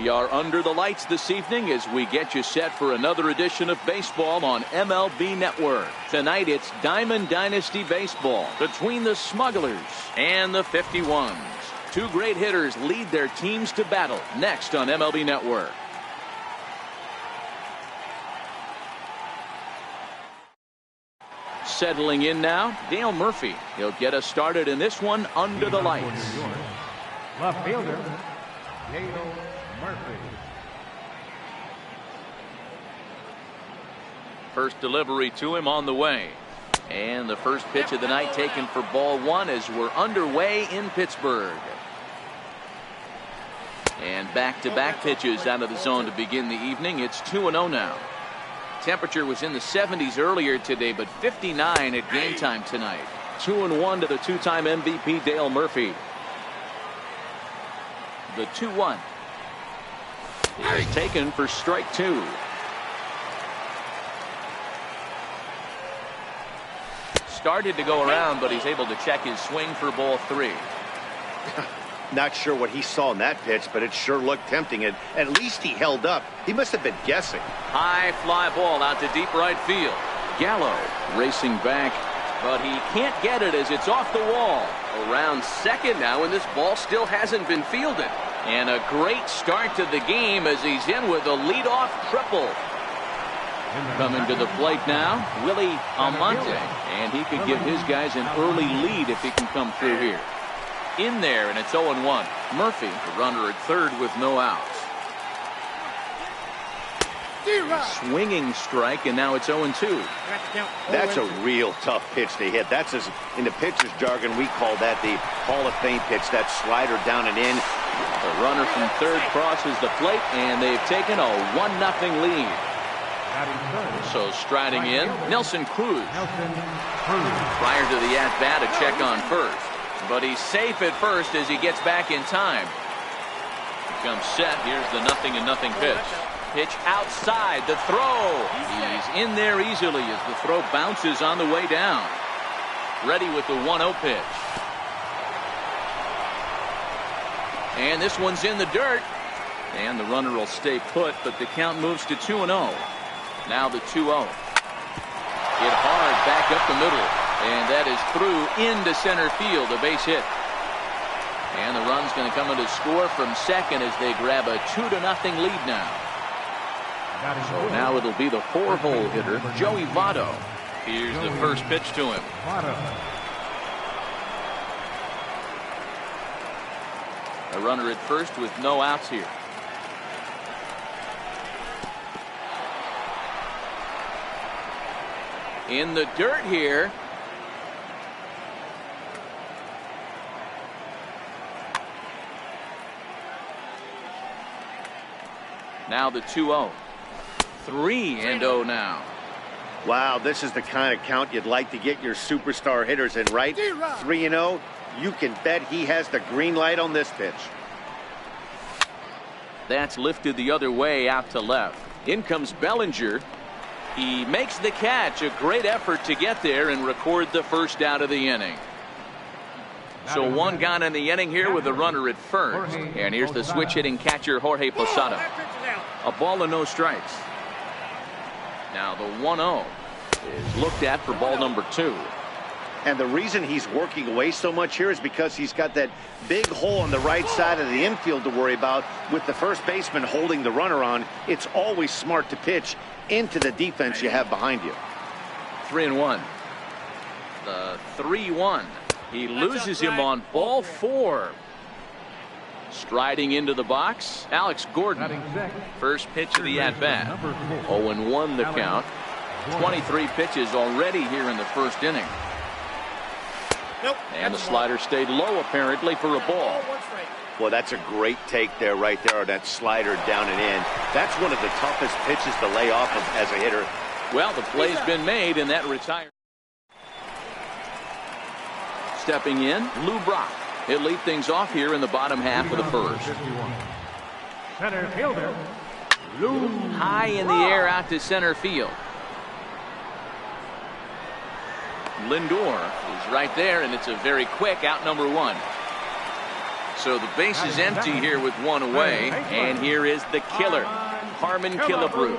We are under the lights this evening as we get you set for another edition of baseball on MLB Network. Tonight it's Diamond Dynasty Baseball between the Smugglers and the 51s. Two great hitters lead their teams to battle next on MLB Network. Settling in now, Dale Murphy. He'll get us started in this one under the lights. Left fielder, Dale Murphy. First delivery to him on the way. And the first pitch of the night taken for ball one as we're underway in Pittsburgh. And back-to-back pitches out of the zone to begin the evening. It's 2-0 now. Temperature was in the 70s earlier today, but 59 at game time tonight. 2-1 to the two-time MVP Dale Murphy. The 2-1 is taken for strike two. Started to go around, but he's able to check his swing for ball three. Not sure what he saw in that pitch, but it sure looked tempting. And at least he held up. He must have been guessing. High fly ball out to deep right field. Gallo racing back, but he can't get it as it's off the wall. Around second now, and this ball still hasn't been fielded. And a great start to the game as he's in with a leadoff triple. Coming to the plate now, Willie Almonte, and he could give his guys an early lead if he can come through here. In there, and it's 0-1. Murphy, the runner at third with no outs. Swinging strike, and now it's 0-2. That's a real tough pitch to hit. That's, as in the pitcher's jargon, we call that the Hall of Fame pitch. That slider down and in. The runner from third crosses the plate, and they've taken a 1-0 lead. So striding in, Nelson Cruz. Prior to the at-bat, a check on first. But he's safe at first as he gets back in time. Comes set. Here's the 0-0 pitch. Pitch outside. The throw. He's in there easily as the throw bounces on the way down. Ready with the 1-0 pitch. And this one's in the dirt. And the runner will stay put, but the count moves to 2-0. Now the 2-0. Hit hard back up the middle. And that is through into center field, a base hit. And the run's going to come in to score from second as they grab a 2-0 lead now. So now it'll be the four-hole hitter, Joey Votto. Here's the first pitch to him. A runner at first with no outs here. In the dirt here. Now the 2-0. 3-0 now. Wow, this is the kind of count you'd like to get your superstar hitters in, right? 3-0. You can bet he has the green light on this pitch. That's lifted the other way out to left. In comes Bellinger. He makes the catch. A great effort to get there and record the first out of the inning. So one gone in the inning here with a runner at first. And here's the switch hitting catcher Jorge Posada. A ball and no strikes. Now the 1-0 is looked at for ball number 2. And the reason he's working away so much here is because he's got that big hole on the right side of the infield to worry about. With the first baseman holding the runner on, it's always smart to pitch into the defense you have behind you. 3-1. The 3-1. He loses him on ball 4. Striding into the box, Alex Gordon. First pitch of the at-bat. 0-1 the count. 23 pitches already here in the first inning. And the slider stayed low apparently for a ball. Well, that's a great take there, right there, on that slider down and in. That's one of the toughest pitches to lay off of as a hitter. Well, the play's been made and that retires. Stepping in, Lou Brock. He'll lead things off here in the bottom half of the first. Center fielder, Lou. High in the air out to center field. Lindor is right there, and it's a very quick out number 1. So the base is empty here with one away. And here is the killer, Harmon Killebrew.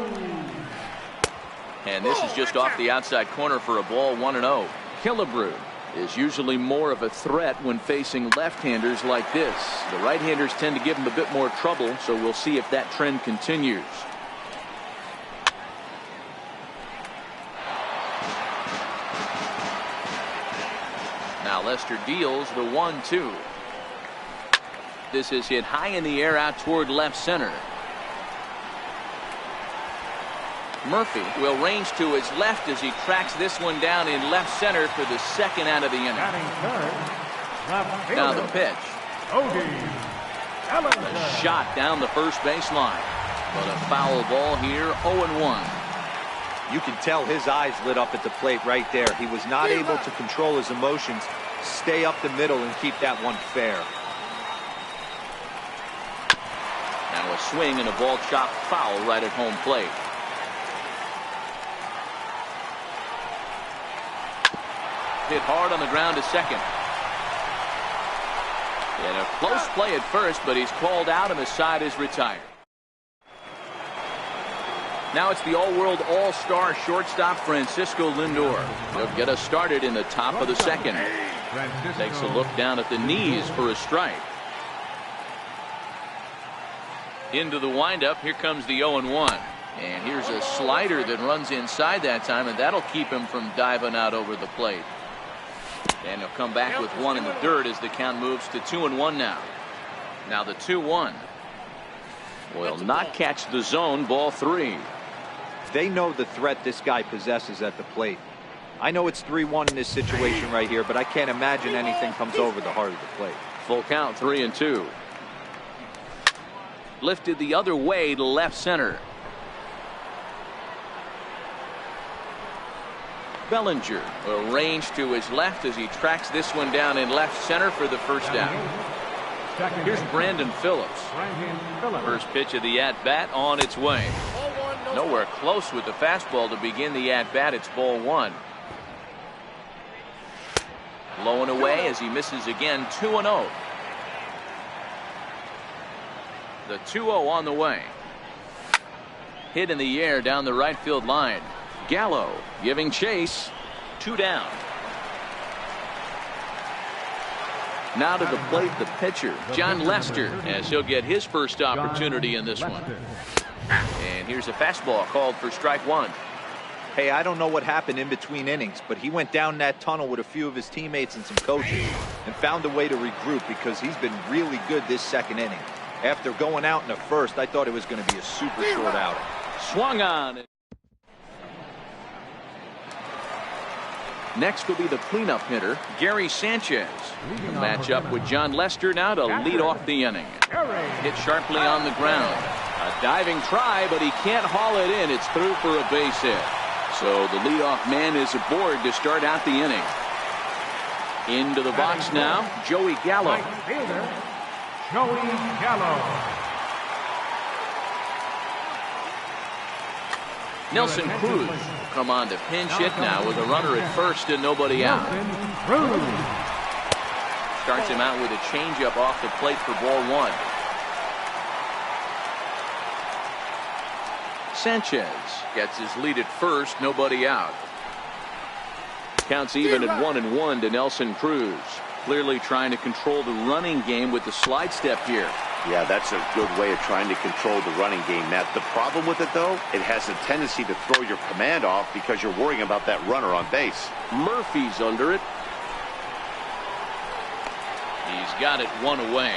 And this is just off the outside corner for a ball, 1-0. Killebrew is usually more of a threat when facing left-handers like this. The right-handers tend to give him a bit more trouble, so we'll see if that trend continues. Now Lester deals the 1-2. This is hit high in the air out toward left center. Murphy will range to his left as he tracks this one down in left center for the second out of the inning. Now the pitch. A shot down the first baseline. But a foul ball here, 0-1. You can tell his eyes lit up at the plate right there. He was not able to control his emotions, stay up the middle, and keep that one fair. Now a swing and a ball chopped foul right at home plate. Hit hard on the ground to second. And a close play at first, but he's called out and the side is retired. Now it's the all-world all-star shortstop Francisco Lindor. He'll get us started in the top of the second. Takes a look down at the knees for a strike. Into the windup, here comes the 0-1. And here's a slider that runs inside that time, and that'll keep him from diving out over the plate. And he'll come back with one in the dirt as the count moves to 2-1 now. Now the 2-1 will not catch the zone, ball 3. They know the threat this guy possesses at the plate. I know it's 3-1 in this situation right here, but I can't imagine anything comes over the heart of the plate. Full count, 3-2. Lifted the other way to left center. Bellinger will range to his left as he tracks this one down in left center for the first down. Here's Brandon Phillips. First pitch of the at-bat on its way. Nowhere close with the fastball to begin the at-bat. It's ball 1. Low and away as he misses again, 2-0. The 2-0 on the way. Hit in the air down the right field line. Gallo giving chase. 2 down. Now to the plate, the pitcher, John Lester, as he'll get his first opportunity in this one. And here's a fastball called for strike 1. Hey, I don't know what happened in between innings, but he went down that tunnel with a few of his teammates and some coaches and found a way to regroup because he's been really good this second inning. After going out in the first, I thought it was going to be a super short outing. Swung on. Next will be the cleanup hitter, Gary Sanchez. The matchup with John Lester now to lead off the inning. Hit sharply on the ground. A diving try, but he can't haul it in. It's through for a base hit. So the leadoff man is aboard to start out the inning. Into the box now, Joey Gallo. Joey Gallo. Nelson Cruz will come on to pinch hit now with a runner at first and nobody out. Starts him out with a changeup off the plate for ball 1. Sanchez gets his lead at first, nobody out. Counts even at 1-1 to Nelson Cruz. Clearly trying to control the running game with the slide step here. Yeah, that's a good way of trying to control the running game, Matt. The problem with it, though, it has a tendency to throw your command off because you're worrying about that runner on base. Murphy's under it. He's got it 1 away.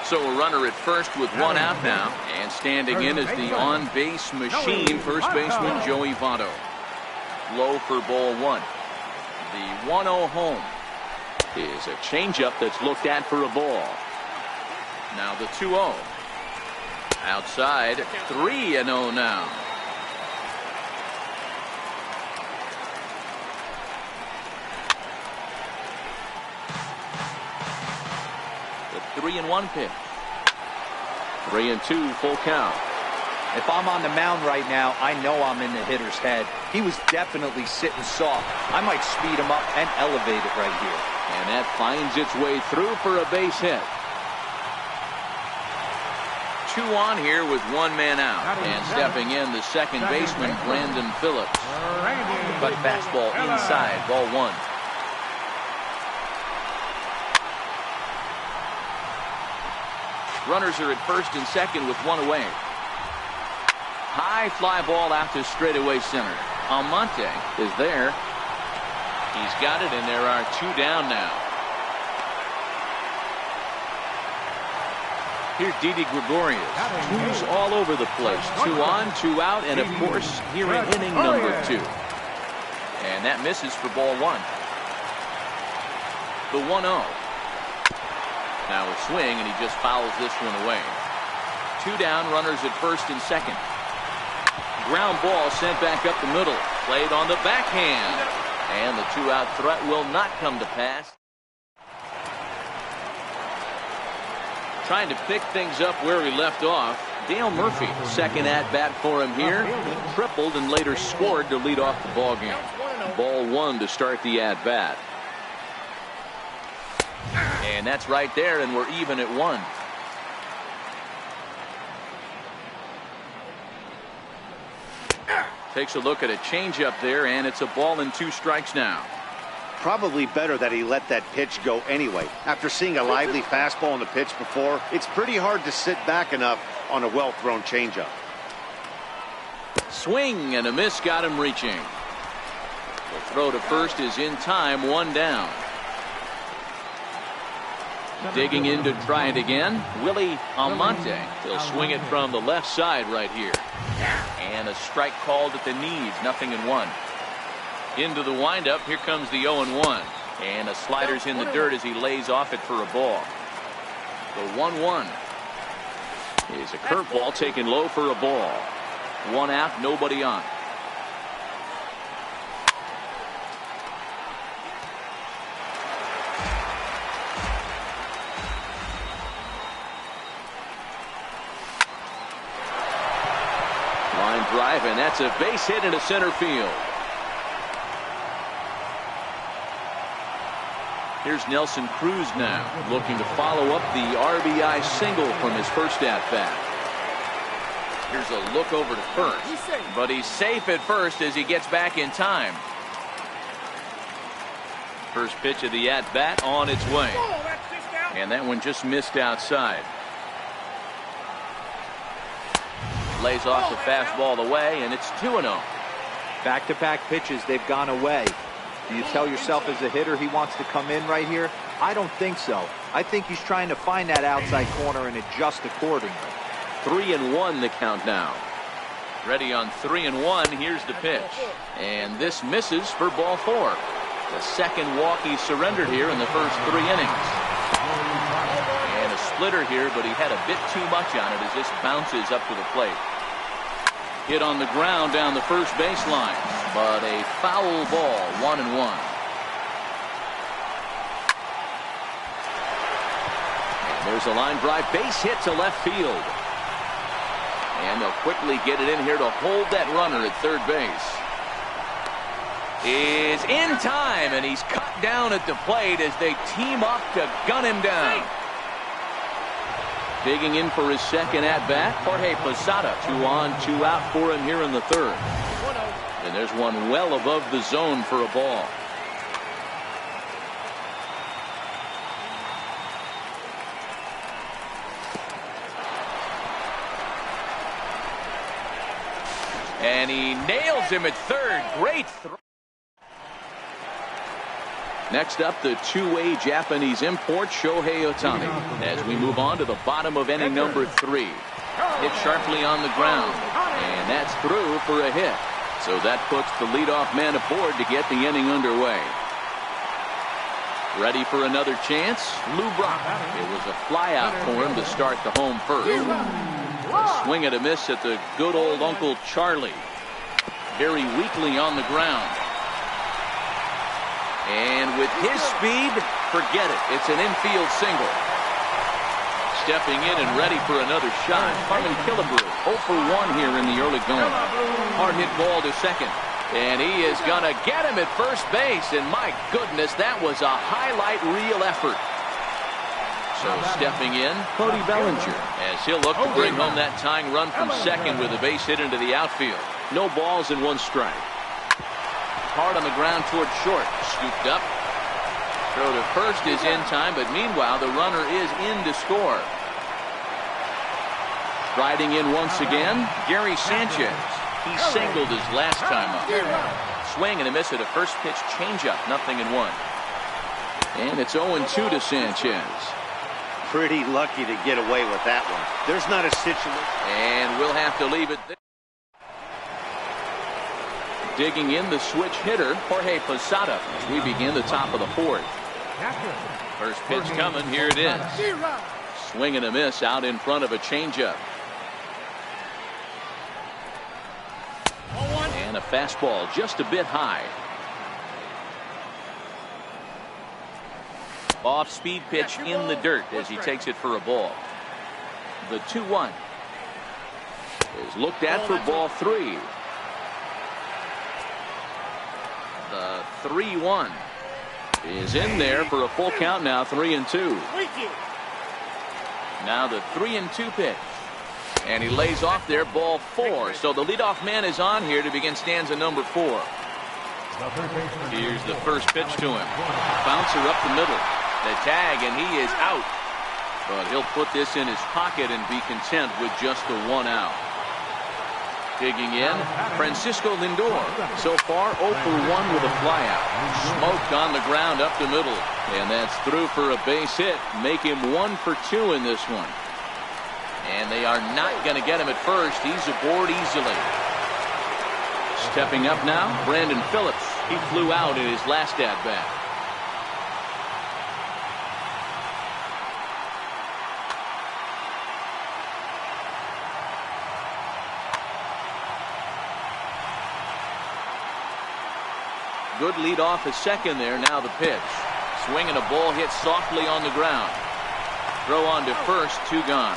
So a runner at first with 1 out now. And standing in is the on-base machine, first baseman Joey Votto. Low for ball 1. The 1-0 home is a changeup that's looked at for a ball. Now the 2-0. Outside, 3-0 now. The 3-1 pitch. 3-2 full count. If I'm on the mound right now, I know I'm in the hitter's head. He was definitely sitting soft. I might speed him up and elevate it right here. And that finds its way through for a base hit. 2 on here with 1 man out. And stepping in, the second baseman, Brandon Phillips. Cut fastball inside, ball 1. Runners are at first and second with 1 away. High fly ball out to straightaway center. Almonte is there. He's got it, and there are 2 down now. Here's Didi Gregorius. 2s all over the place. 2 on, 2 out, and of course, here in inning number 2. And that misses for ball 1. The 1-0. Now a swing, and he just fouls this one away. 2 down, runners at first and second. Ground ball sent back up the middle. Played on the backhand. And the 2-out threat will not come to pass. Trying to pick things up where he left off. Dale Murphy, second at-bat for him here. He tripled and later scored to lead off the ball game. Ball 1 to start the at-bat. And that's right there, and we're even at 1. Takes a look at a changeup there, and it's a ball and 2 strikes now. Probably better that he let that pitch go anyway. After seeing a lively fastball on the pitch before, it's pretty hard to sit back enough on a well-thrown changeup. Swing and a miss got him reaching. The throw to first is in time, 1 down. Digging in to try it again, Willie Almonte. He'll swing it from the left side right here. And a strike called at the knees, 0-1. Into the windup, here comes the 0-1. And a slider's in the dirt as he lays off it for a ball. The 1-1 is a curveball taken low for a ball. 1 out, nobody on. Line drive, and that's a base hit into center field. Here's Nelson Cruz now, looking to follow up the RBI single from his first at-bat. Here's a look over to first, but he's safe at first as he gets back in time. First pitch of the at-bat on its way. And that one just missed outside. Lays off the fastball away, and it's 2-0. Back-to-back pitches, they've gone away. Do you tell yourself as a hitter he wants to come in right here? I don't think so. I think he's trying to find that outside corner and adjust accordingly. 3-1 the count now. Ready on 3-1. Here's the pitch. And this misses for ball 4. The second walk he surrendered here in the first 3 innings. And a splitter here, but he had a bit too much on it as this bounces up to the plate. Hit on the ground down the first baseline, but a foul ball, 1-1. And there's a line drive base hit to left field. And they'll quickly get it in here to hold that runner at third base. Is in time, and he's cut down at the plate as they team up to gun him down. Digging in for his second at-bat, Jorge Posada. 2 on, 2 out for him here in the third. And there's one well above the zone for a ball. And he nails him at third. Great throw. Next up, the two-way Japanese import, Shohei Ohtani, as we move on to the bottom of inning number 3. Hit sharply on the ground, and that's through for a hit. So that puts the leadoff man aboard to get the inning underway. Ready for another chance? Lou Brock. It was a flyout for him to start the home first. A swing and a miss at the good old Uncle Charlie. Very weakly on the ground. And with his speed, forget it. It's an infield single. stepping in and ready for another shot. Carmen Killebrew, 0 for 1 here in the early going. Hard hit ball to second. And he is going to get him at first base. And my goodness, that was a highlight reel effort. So stepping in, Cody Bellinger, as he'll look to bring home that tying run from second with a base hit into the outfield. No balls and 1 strike. Hard on the ground toward short. Scooped up. Throw to first is in time, but meanwhile the runner is in to score. Riding in once again, Gary Sanchez. He singled his last time up. Swing and a miss at a first pitch changeup, 0-1. And it's 0-2 to Sanchez. Pretty lucky to get away with that one. There's not a situation. And we'll have to leave it there. Digging in the switch hitter, Jorge Posada, as we begin the top of the 4th. First pitch coming, here it is. Swing and a miss out in front of a changeup. And a fastball just a bit high. Off-speed pitch in the dirt as he takes it for a ball. The 2-1 is looked at for ball 3. The 3-1 is in there for a full count now, 3-2. Now the 3-2 pitch. And he lays off there, ball 4. So the leadoff man is on here to begin stanza number 4. Here's the first pitch to him. Bouncer up the middle. The tag, and he is out. But he'll put this in his pocket and be content with just the 1 out. Digging in, Francisco Lindor. So far 0 for 1 with a flyout. Smoked on the ground up the middle. And that's through for a base hit. Make him 1 for 2 in this one. And they are not going to get him at first. He's aboard easily. Stepping up now, Brandon Phillips. He flew out in his last at-bat. Good lead off at second there. Now the pitch. Swinging a ball hit softly on the ground. Throw on to first, 2 gone.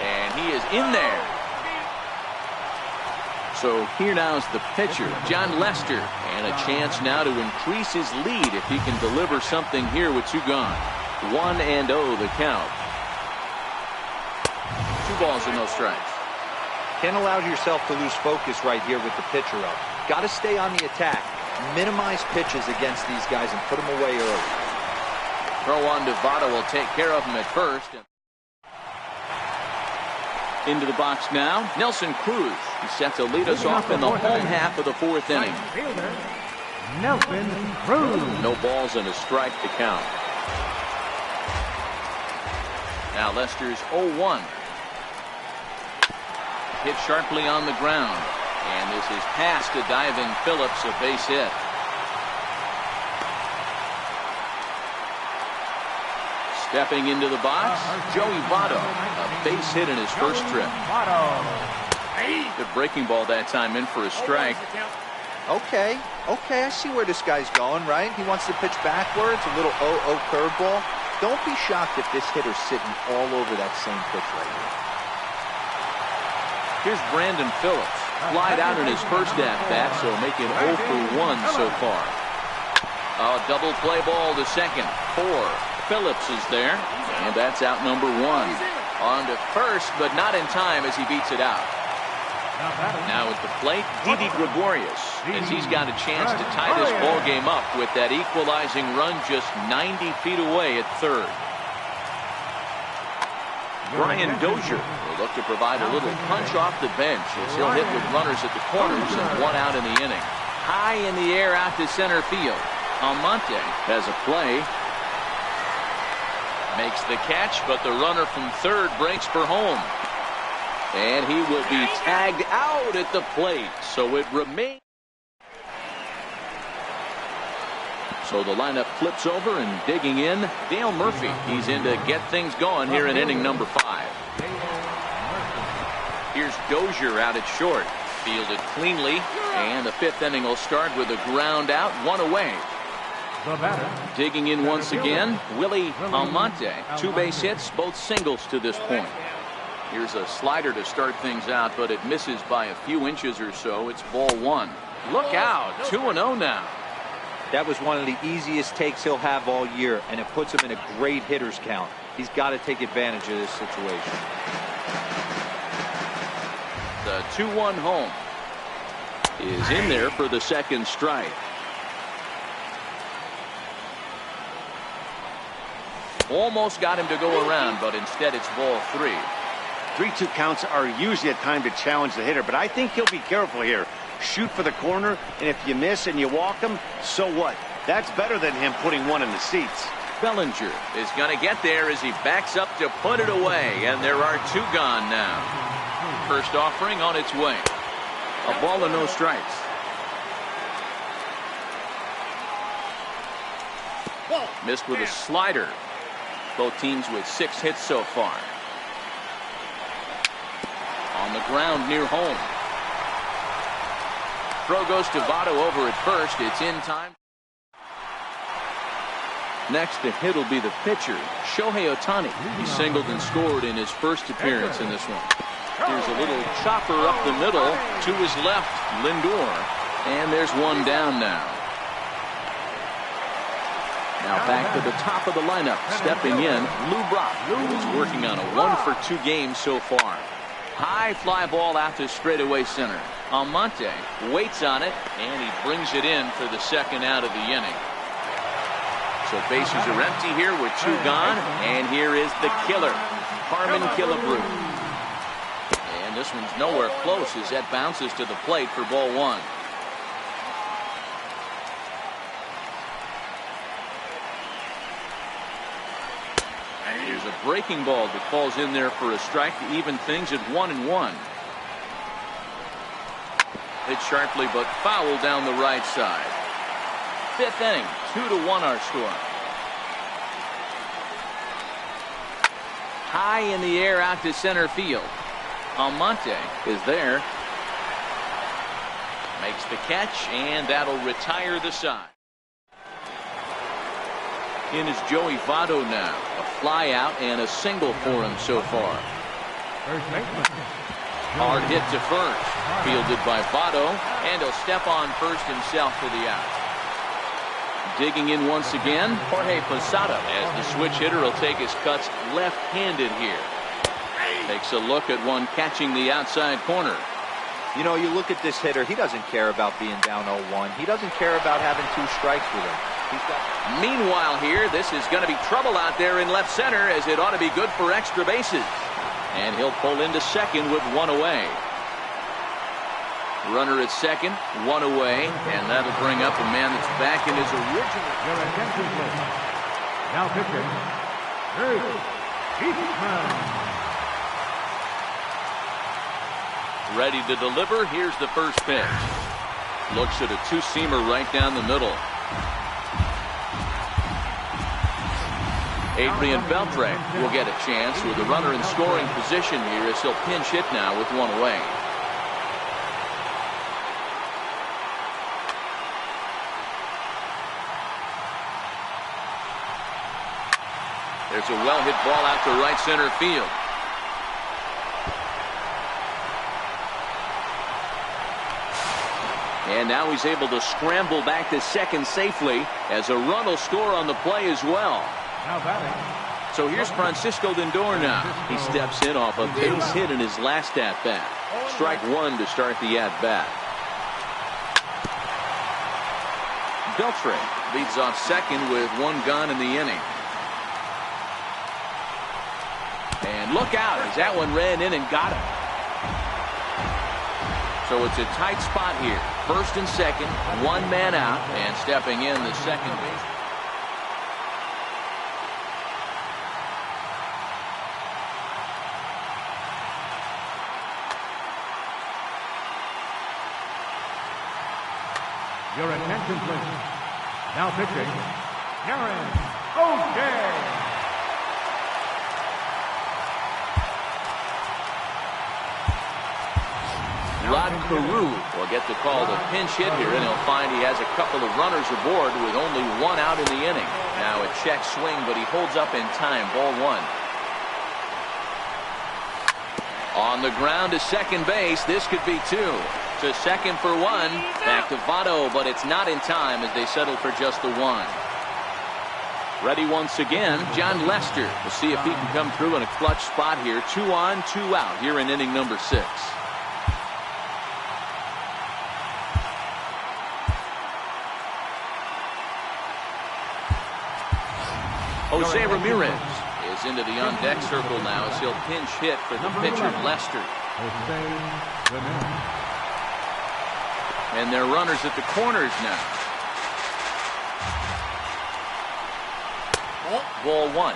And he is in there. So here now is the pitcher, John Lester. And a chance now to increase his lead if he can deliver something here with 2 gone. 1-0 the count. 2 balls and no strikes. Can't allow yourself to lose focus right here with the pitcher up. Got to stay on the attack. Minimize pitches against these guys and put them away early. Throw on to Votto will take care of him at first. Into the box now, Nelson Cruz. He's set to lead us off in the home half of the 4th inning. Nelson Cruz. No balls and a strike to count. Now Lester's 0-1. Hit sharply on the ground. And this is past a diving Phillips, a base hit. Stepping into the box, Joey Votto, a base hit in his first trip. Good breaking ball that time, in for a strike. Okay, I see where this guy's going, right? He wants to pitch backwards, a little 0-0 curveball. Don't be shocked if this hitter's sitting all over that same pitch right here. Here's Brandon Phillips. Flied out in his first at-bat, so making 0 for 1 so far. A double play ball to second. 4. Phillips is there, and that's out number 1. On to first, but not in time as he beats it out. Now at the plate, Didi Gregorius, as he's got a chance to tie this ball game up with that equalizing run just 90 feet away at third. Brian Dozier will look to provide a little punch off the bench as he'll hit with runners at the corners and 1 out in the inning. High in the air out to center field. Almonte has a play. Makes the catch, but the runner from third breaks for home. And he will be tagged out at the plate. So it remains. So the lineup flips over and digging in, Dale Murphy. He's in to get things going here in inning number 5. Here's Dozier out at short. Fielded cleanly. And the 5th inning will start with a ground out, 1 away. The batter. Digging in once again, Willie Almonte. 2 base hits, both singles to this point. Here's a slider to start things out, but it misses by a few inches or so. It's ball 1. Look out, 2-0 now. That was one of the easiest takes he'll have all year, and it puts him in a great hitter's count. He's got to take advantage of this situation. The 2-1 home is in there for the second strike. Almost got him to go around, but instead it's ball 3. 3-2 counts are usually a time to challenge the hitter, but I think he'll be careful here. Shoot for the corner, and if you miss and you walk him, so what? That's better than him putting one in the seats. Bellinger is going to get there as he backs up to put it away, and there are 2 gone now. First offering on its way. A ball and no strikes. Missed with a slider. Both teams with 6 hits so far. On the ground near home. Throw goes to Votto over at first. It's in time. Next to hit will be the pitcher, Shohei Ohtani. He singled and scored in his first appearance in this one. Here's a little chopper up the middle to his left, Lindor. And there's 1 down now. Now back to the top of the lineup. Stepping in, Lou Brock, who's working on a 1-for-2 game so far. High fly ball out to straightaway center. Almonte waits on it, and he brings it in for the second out of the inning. So bases are empty here with 2 gone, and here is the killer, Harmon Killebrew. And this one's nowhere close as that bounces to the plate for ball 1. And here's a breaking ball that falls in there for a strike to even things at 1-1. Hit sharply but foul down the right side. 5th inning, 2-1 our score. High in the air out to center field. Almonte is there. Makes the catch, and that'll retire the side. In is Joey Votto now. A fly out and a single for him so far. First baseman. Hard hit to first. Fielded by Votto, and he'll step on first himself for the out. Digging in once again, Jorge Posada, as the switch hitter will take his cuts left-handed here. Takes a look at one catching the outside corner. You know, you look at this hitter, he doesn't care about being down 0-1. He doesn't care about having 2 strikes with him. Meanwhile here, this is going to be trouble out there in left center, as it ought to be good for extra bases. And he'll pull into second with 1 away. Runner at second, 1 away, and that'll bring up a man that's back in his original. Your attention, please. Now pitching, El3Men. Ready to deliver. Here's the first pitch. Looks at a 2-seamer right down the middle. Adrian Beltre will get a chance with a runner in scoring position here as he'll pinch hit now with 1 away. There's a well-hit ball out to right center field. And now he's able to scramble back to second safely, as a run will score on the play as well. Now batting. So here's Francisco Lindor now. He steps in off a base hit in his last at-bat. Strike 1 to start the at-bat. Beltre leads off second with 1 gone in the inning. And look out, as that one ran in and got him. So it's a tight spot here. First and second, 1 man out, and stepping in the second base. Your attention, please. Now pitching, Aaron O'Day. Rod Carew will get the call to pinch hit here, and he'll find he has a couple of runners aboard with only one out in the inning. Now a check swing, but he holds up in time. Ball one. On the ground to second base. This could be two. To second for one. Back to Votto, but it's not in time as they settle for just the one. Ready once again, John Lester. We'll see if he can come through in a clutch spot here. 2 on, 2 out here in inning number 6. Jose Ramirez is into the on-deck circle now as he'll pinch hit for the pitcher, Lester. And they're runners at the corners now. Ball one.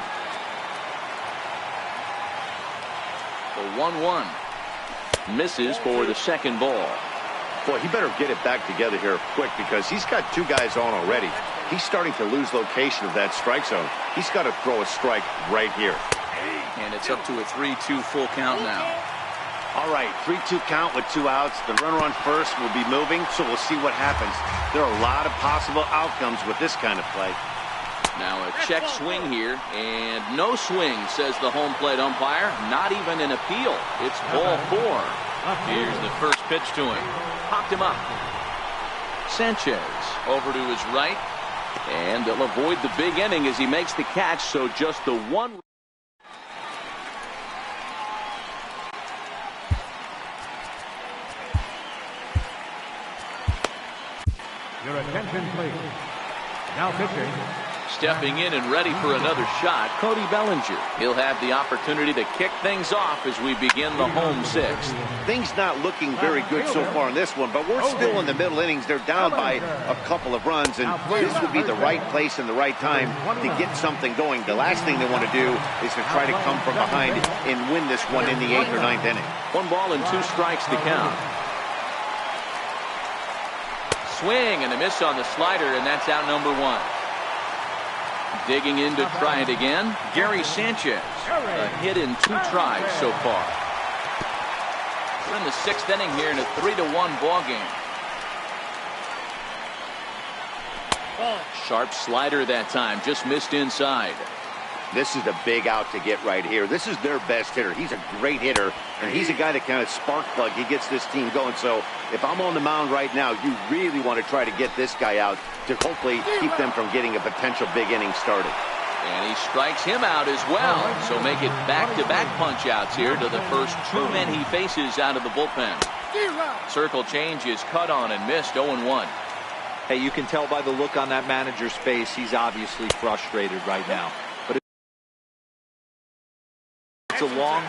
The 1-1. Misses for the second ball. Boy, he better get it back together here quick because he's got 2 guys on already. He's starting to lose location of that strike zone. He's got to throw a strike right here. And it's up to a 3-2 full count now. All right, 3-2 count with 2 outs. The runner on first will be moving, so we'll see what happens. There are a lot of possible outcomes with this kind of play. Now a check swing here, and no swing, says the home plate umpire. Not even an appeal. It's ball 4. Here's the first pitch to him. Popped him up. Sanchez over to his right. And they'll avoid the big inning as he makes the catch, so just the one. Your attention, please. Now pitching. Stepping in and ready for another shot, Cody Bellinger. He'll have the opportunity to kick things off as we begin the home 6th. Things not looking very good so far in this one, but we're still in the middle innings. They're down by a couple of runs, and this would be the right place and the right time to get something going. The last thing they want to do is to try to come from behind and win this one in the 8th or 9th inning. 1 ball and 2 strikes to count. Swing and a miss on the slider, and that's out number 1. Digging in to try it again, Gary Sanchez. A hit in 2 tries so far. We're in the 6th inning here in a 3-1 ball game. Sharp slider that time, just missed inside. This is a big out to get right here. This is their best hitter. He's a great hitter, and he's a guy that kind of spark plug. He gets this team going. So if I'm on the mound right now, you really want to try to get this guy out to hopefully keep them from getting a potential big inning started. And he strikes him out as well. So make it back-to-back punch-outs here to the first 2 men he faces out of the bullpen. Circle change is cut on and missed. 0-1. Hey, you can tell by the look on that manager's face, he's obviously frustrated right now. But it's a long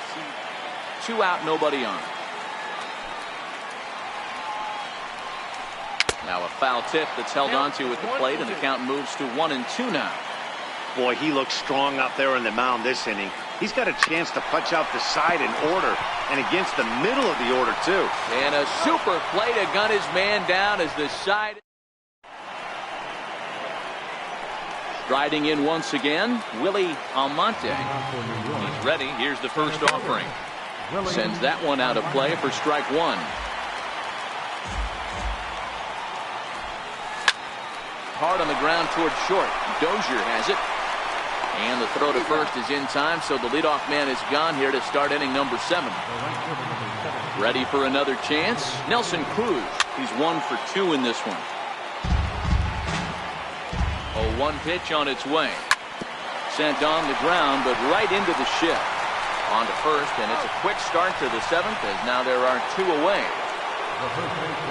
2 out, nobody on. Now a foul tip that's held onto at the plate, and the count moves to 1-2 now. Boy, he looks strong out there on the mound this inning. He's got a chance to punch out the side in order, and against the middle of the order, too. And a super play to gun his man down as the side. Striding in once again, Willie Almonte. He's ready. Here's the first offering. Sends that one out of play for strike 1. Hard on the ground toward short. Dozier has it. And the throw to first is in time, so the leadoff man is gone here to start inning number 7. Ready for another chance. Nelson Cruz. He's 1 for 2 in this one. 0-1 pitch on its way. Sent on the ground, but right into the shift. On to first, and it's a quick start to the 7th, as now there are 2 away.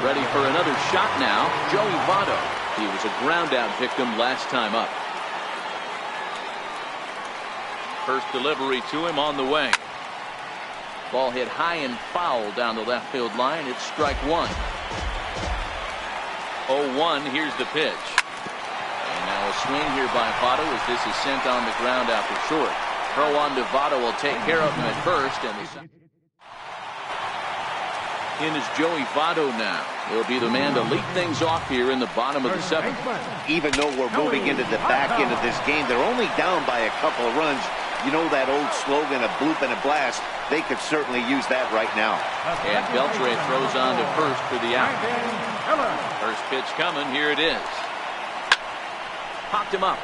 Ready for another shot now, Joey Votto. He was a ground-out victim last time up. First delivery to him on the way. Ball hit high and foul down the left field line. It's strike 1. 0-1, here's the pitch. And now a swing here by Votto as this is sent on the ground after short. Throw on to Votto will take care of him at first. And in is Joey Votto now. He'll be the man to lead things off here in the bottom of the 7th. Even though we're moving into the back end of this game, they're only down by a couple of runs. You know that old slogan, a bloop and a blast? They could certainly use that right now. And Beltre throws on to first for the out. First pitch coming. Here it is. Popped him up.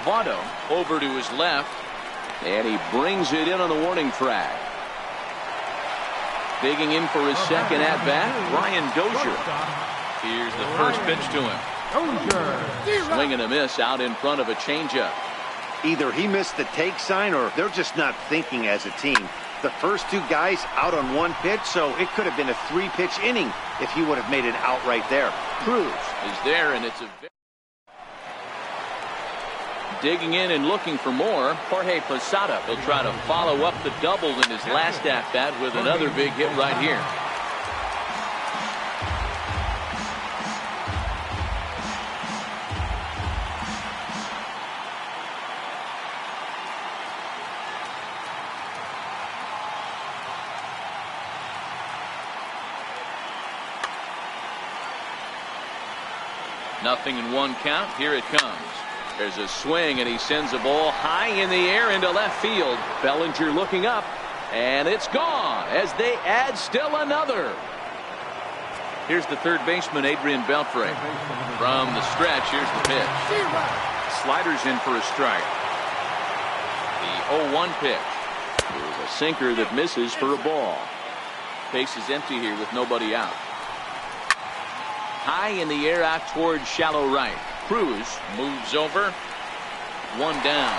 Votto over to his left. And he brings it in on the warning track. Digging in for his second at-bat, Brian Dozier. Here's the first pitch to him. Swing and a miss out in front of a changeup. Either he missed the take sign or they're just not thinking as a team. The first two guys out on one pitch, so it could have been a three-pitch inning if he would have made it out right there. Cruz is there, and it's a... Digging in and looking for more, Jorge Posada. He'll try to follow up the double in his last at-bat with another big hit right here. Nothing in one count. Here it comes. There's a swing, and he sends a ball high in the air into left field. Bellinger looking up, and it's gone as they add still another. Here's the third baseman, Adrian Beltre. From the stretch, here's the pitch. Sliders in for a strike. The 0-1 pitch. There's a sinker that misses for a ball. Base is empty here with nobody out. High in the air out towards shallow right. Cruz moves over. One down.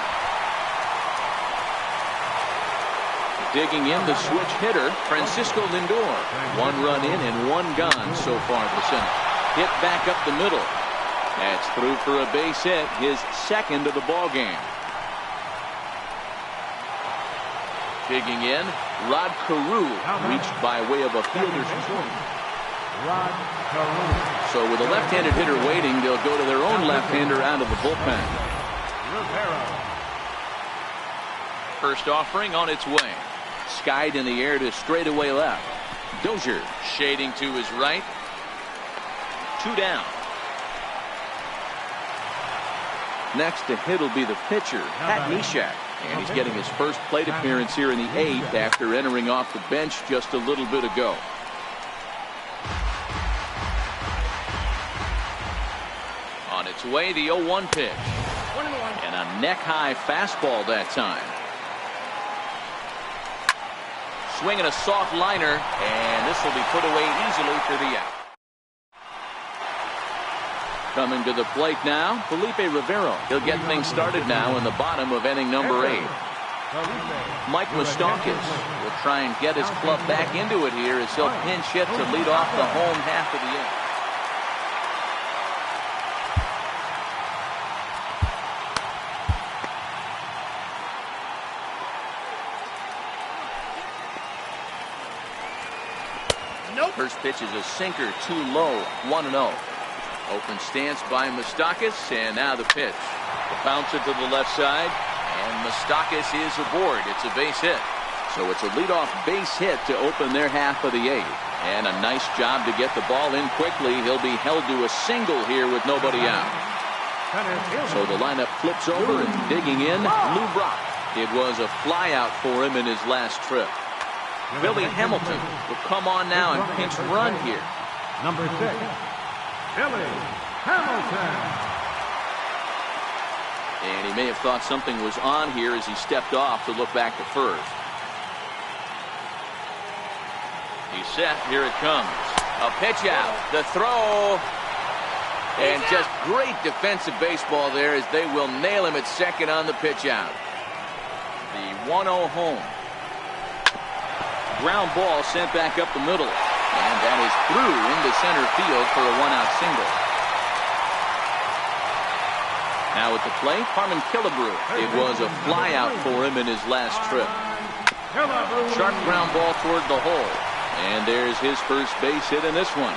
Digging in the switch hitter, Francisco Lindor. One run in and one gone so far at the center. Hit back up the middle. That's through for a base hit, his second of the ball game. Digging in, Rod Carew reached by way of a fielder's choice. So with a left-handed hitter waiting, they'll go to their own left-hander out of the bullpen. First offering on its way. Skied in the air to straightaway left. Dozier shading to his right. Two down. Next to hit will be the pitcher, Pat Neshek. And he's getting his first plate appearance here in the 8th after entering off the bench just a little bit ago. On its way, the 0-1 pitch. And a neck-high fastball that time. Swinging a soft liner, and this will be put away easily for the out. Coming to the plate now, Felipe Rivero. He'll get things started now in the bottom of inning number 8. Mike Moustakas will try and get his club back into it here as he'll pinch hit to lead off the home half of the inning. First pitch is a sinker, too low, 1-0. Open stance by Moustakas, and now the pitch. The bouncer to the left side, and Moustakas is aboard. It's a base hit. So it's a leadoff base hit to open their half of the 8th. And a nice job to get the ball in quickly. He'll be held to a single here with nobody out. So the lineup flips over, and digging in, Lou Brock. It was a fly out for him in his last trip. Billy Hamilton will come on now and pinch run here. Number 6, Billy Hamilton. And he may have thought something was on here as he stepped off to look back to first. He's set. Here it comes. A pitch out. The throw. And just great defensive baseball there as they will nail him at second on the pitch out. The 1-0 home. Ground ball sent back up the middle. And that is through into center field for a 1-out single. Now at the plate, Harmon Killebrew. It was a fly out for him in his last trip. Sharp ground ball toward the hole. And there's his first base hit in this one.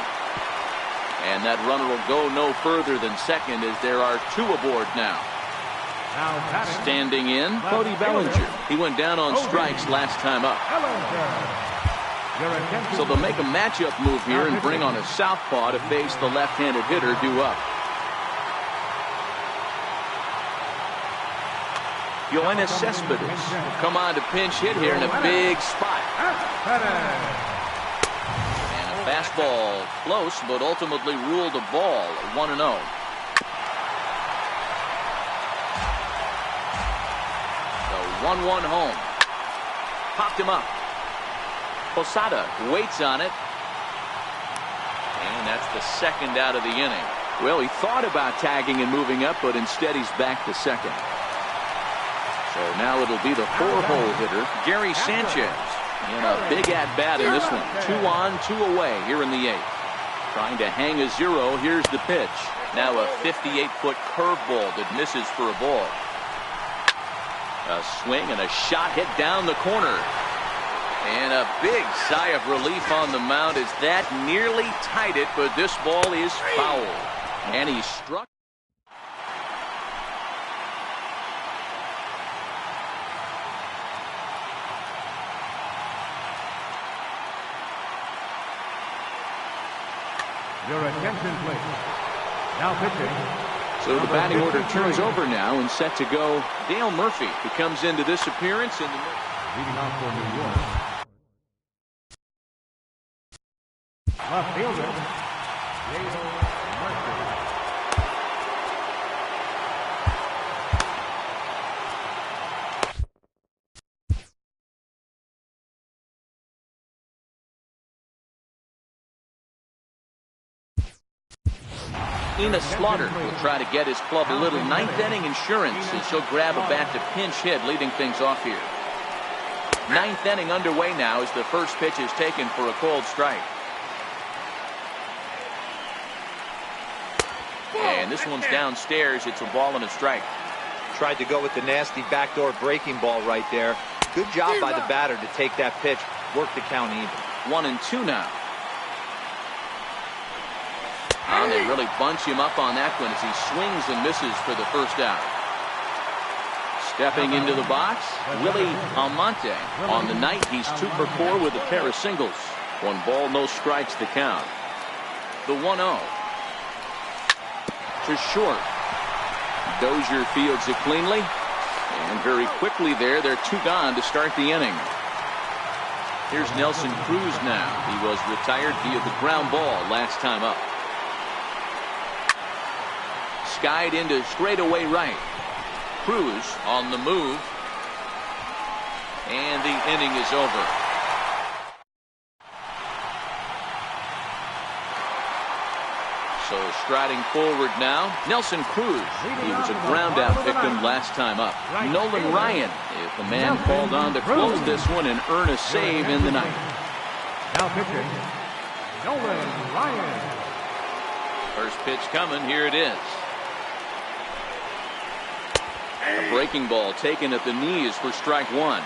And that runner will go no further than second as there are two aboard now. Standing in, Cody Bellinger. He went down on strikes last time up. So they'll make a matchup move here and bring on a southpaw to face the left-handed hitter due up. Yoenis Cespedes will come on to pinch hit here in a big spot. And a fastball close, but ultimately ruled a ball, 1-0. The 1-1 home. Popped him up. Posada waits on it. And that's the second out of the inning. Well, he thought about tagging and moving up, but instead he's back to second. So now it'll be the 4-hole hitter, Gary Sanchez, in a big at-bat in this one. 2 on, 2 away here in the 8th. Trying to hang a 0. Here's the pitch. Now a 58-foot curveball that misses for a ball. A swing and a shot hit down the corner. And a big sigh of relief on the mound as that nearly tied it, but this ball is foul. And he struck. Your attention, please. Now pitching. So the batting order turns over now and set to go. Dale Murphy, who comes into this appearance in the Leading off for New York. Left fielder. Dale Murphy. Enos Slaughter will try to get his club a little ninth inning insurance as he'll grab a bat to pinch hit, leading things off here. Ninth inning underway now as the first pitch is taken for a called strike. And this one's downstairs. It's a ball and a strike. Tried to go with the nasty backdoor breaking ball right there. Good job by the batter to take that pitch, work the count even. 1-2 now. And they really bunch him up on that one as he swings and misses for the first out. Stepping into the box, Willie Almonte. On the night, he's 2 for 4 with a pair of singles. 1 ball, no strikes to count. The 1-0. To short. Dozier fields it cleanly. And very quickly there, they're 2 gone to start the inning. Here's Nelson Cruz now. He was retired via the ground ball last time up. Skied into straightaway right. Cruz on the move. And the inning is over. So striding forward now, Nelson Cruz. He was a ground out victim last time up. Nolan Ryan is the man called on to close this one and earn a save in the ninth. Now pitching, Nolan Ryan. First pitch coming, here it is. A breaking ball taken at the knees for strike 1.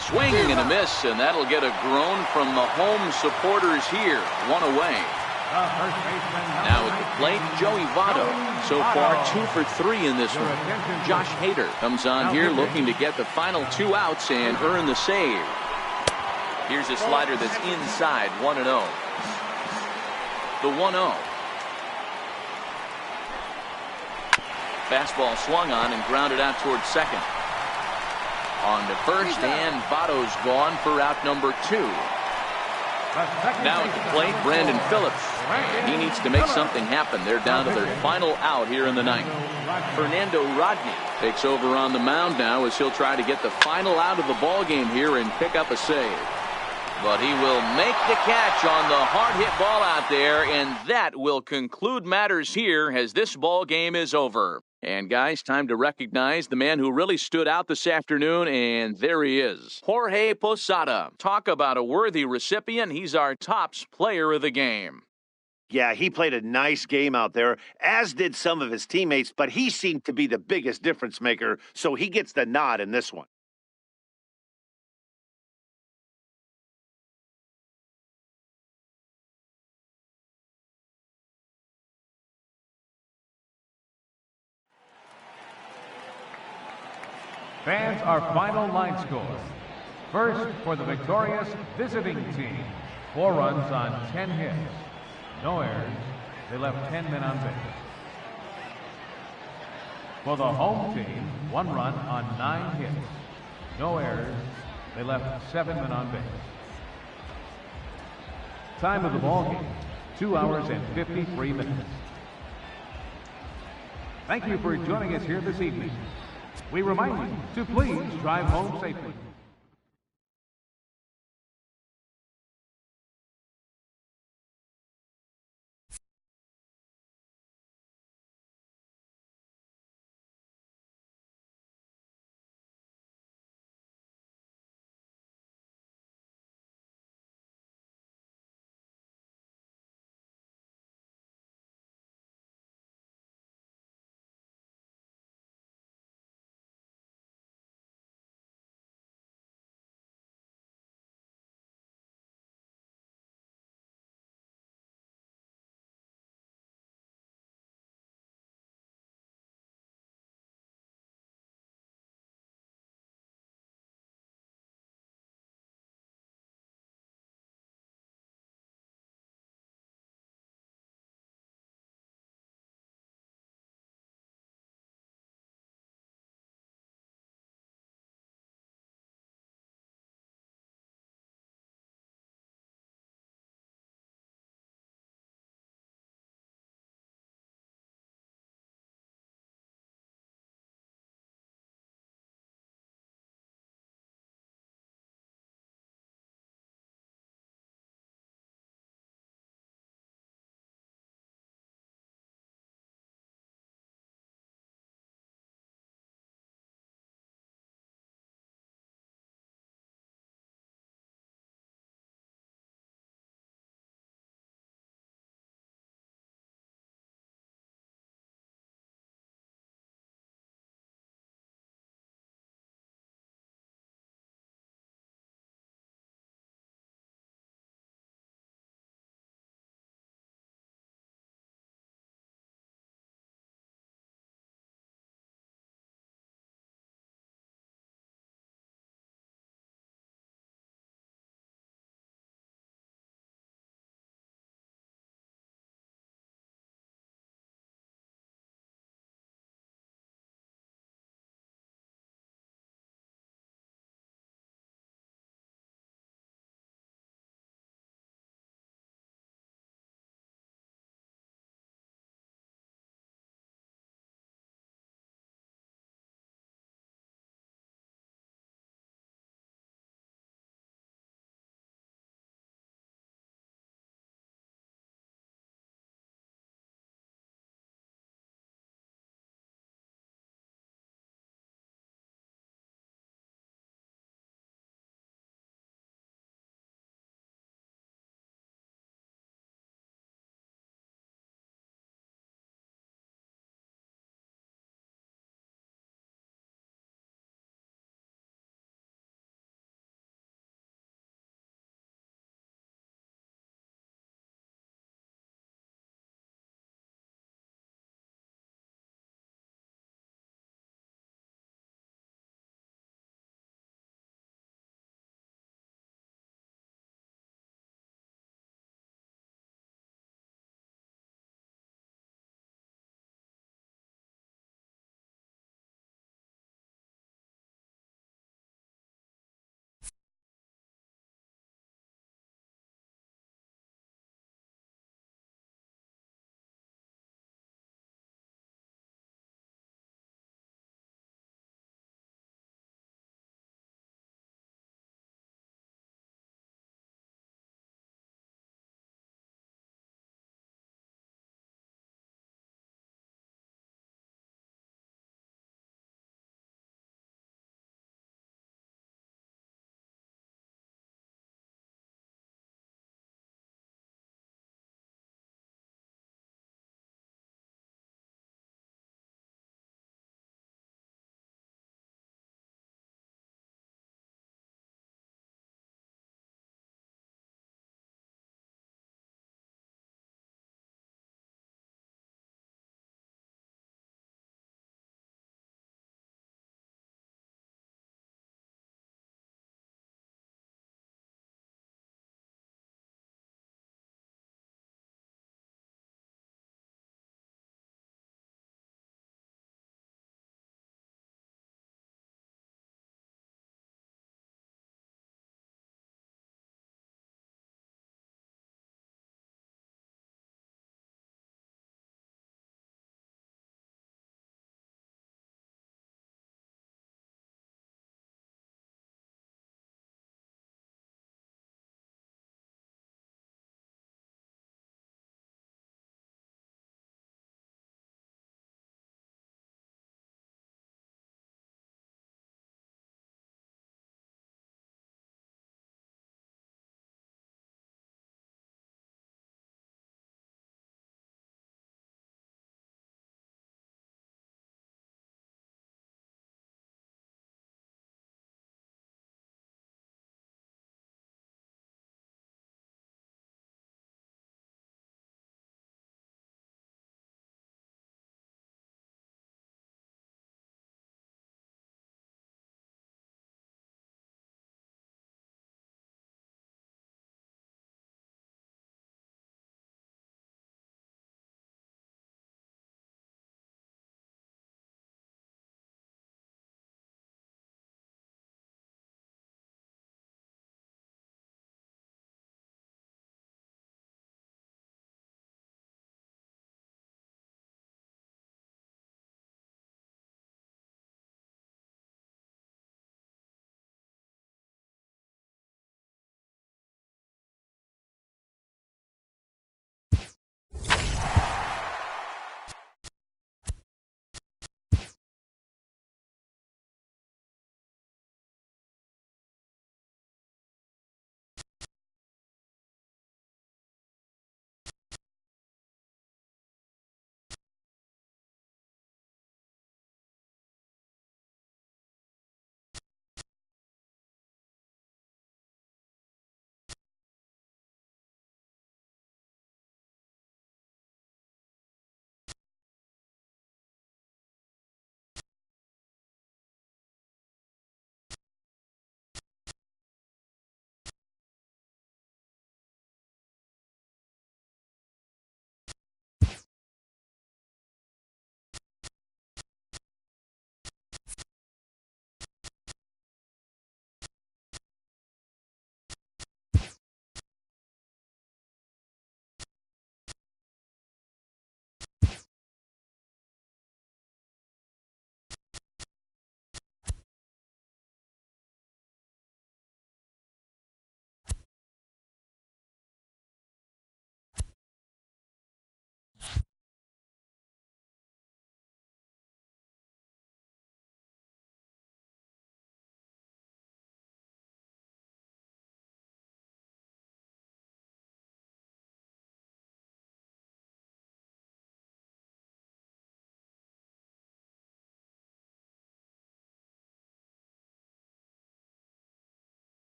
Swing and a miss, and that'll get a groan from the home supporters here. 1 away. Now at the plate, Joey Votto. So far 2 for 3 in this one. Josh Hader comes on here looking to get the final 2 outs and earn the save. Here's a slider that's inside, 1-0. The 1-0. Fastball swung on and grounded out towards second. On to first, and Votto's gone for out number 2. Now at the plate, Brandon Phillips. He needs to make something happen. They're down to their final out here in the ninth. Fernando Rodney takes over on the mound now as he'll try to get the final out of the ball game here and pick up a save. But he will make the catch on the hard hit ball out there, and that will conclude matters here as this ball game is over. And guys, time to recognize the man who really stood out this afternoon, and there he is. Jorge Posada. Talk about a worthy recipient. He's our tops player of the game. Yeah, he played a nice game out there, as did some of his teammates, but he seemed to be the biggest difference maker, so he gets the nod in this one. Fans, our final line score. First, for the victorious visiting team, 4 runs on 10 hits. No errors. They left 10 men on base. For the home team, 1 run on 9 hits. No errors. They left 7 men on base. Time of the ball game, 2 hours and 53 minutes. Thank you for joining us here this evening. We remind you to please drive home safely.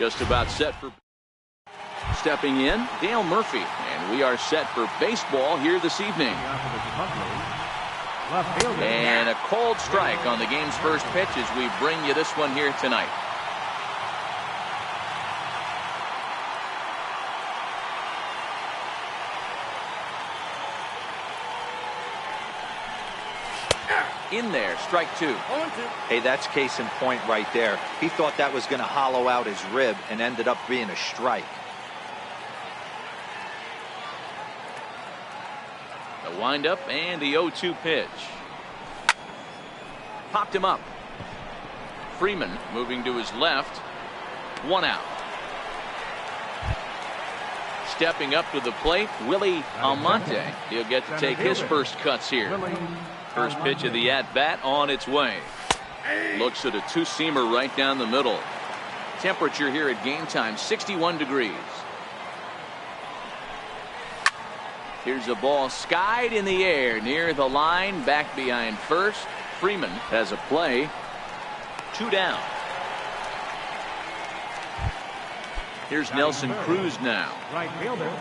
Just about set for stepping in, Dale Murphy. And we are set for baseball here this evening. And a cold strike on the game's first pitch as we bring you this one here tonight. In there, strike two. Hey, that's case in point right there. He thought that was going to hollow out his rib and ended up being a strike. The windup and the 0-2 pitch. Popped him up. Freeman moving to his left. One out. Stepping up to the plate, Willie Almonte. He'll get to take his first cuts here. First pitch of the at-bat on its way. Looks at a two-seamer right down the middle. Temperature here at game time, 61 degrees. Here's a ball skied in the air near the line, back behind first. Freeman has a play. Two down. Here's Nelson Cruz now. Right fielder,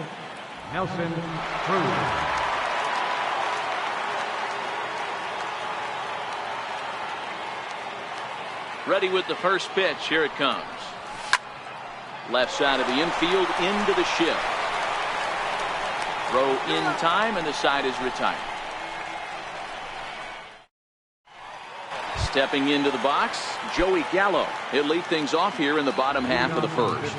Nelson Cruz. Ready with the first pitch. Here it comes. Left side of the infield into the shift. Throw in time, and the side is retired. Stepping into the box, Joey Gallo. He'll lead things off here in the bottom half of the first.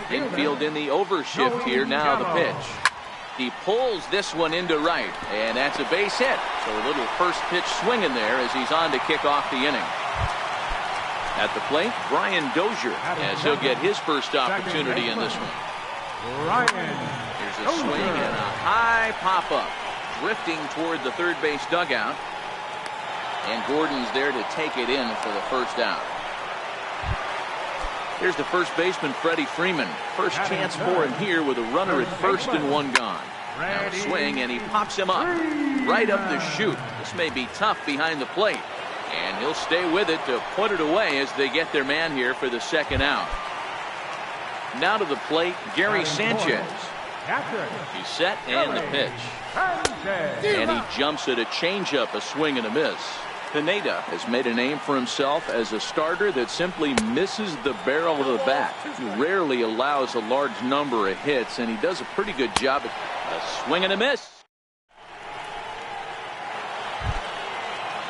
Infield in the overshift here. Now the pitch. He pulls this one into right, and that's a base hit. So a little first pitch swing in there as he's on to kick off the inning. At the plate, Brian Dozier, as he'll get his first opportunity in this one. Here's a swing and a high pop-up, drifting toward the third base dugout. And Gordon's there to take it in for the first out. Here's the first baseman, Freddie Freeman. First chance for him here with a runner at first and one gone. Now a swing, and he pops him up. Right up the chute. This may be tough behind the plate. And he'll stay with it to put it away as they get their man here for the second out. Now to the plate, Gary Sanchez. He's set, and the pitch. And he jumps at a changeup, a swing and a miss. Pineda has made a name for himself as a starter that simply misses the barrel of the bat. He rarely allows a large number of hits, and he does a pretty good job at a swing and a miss.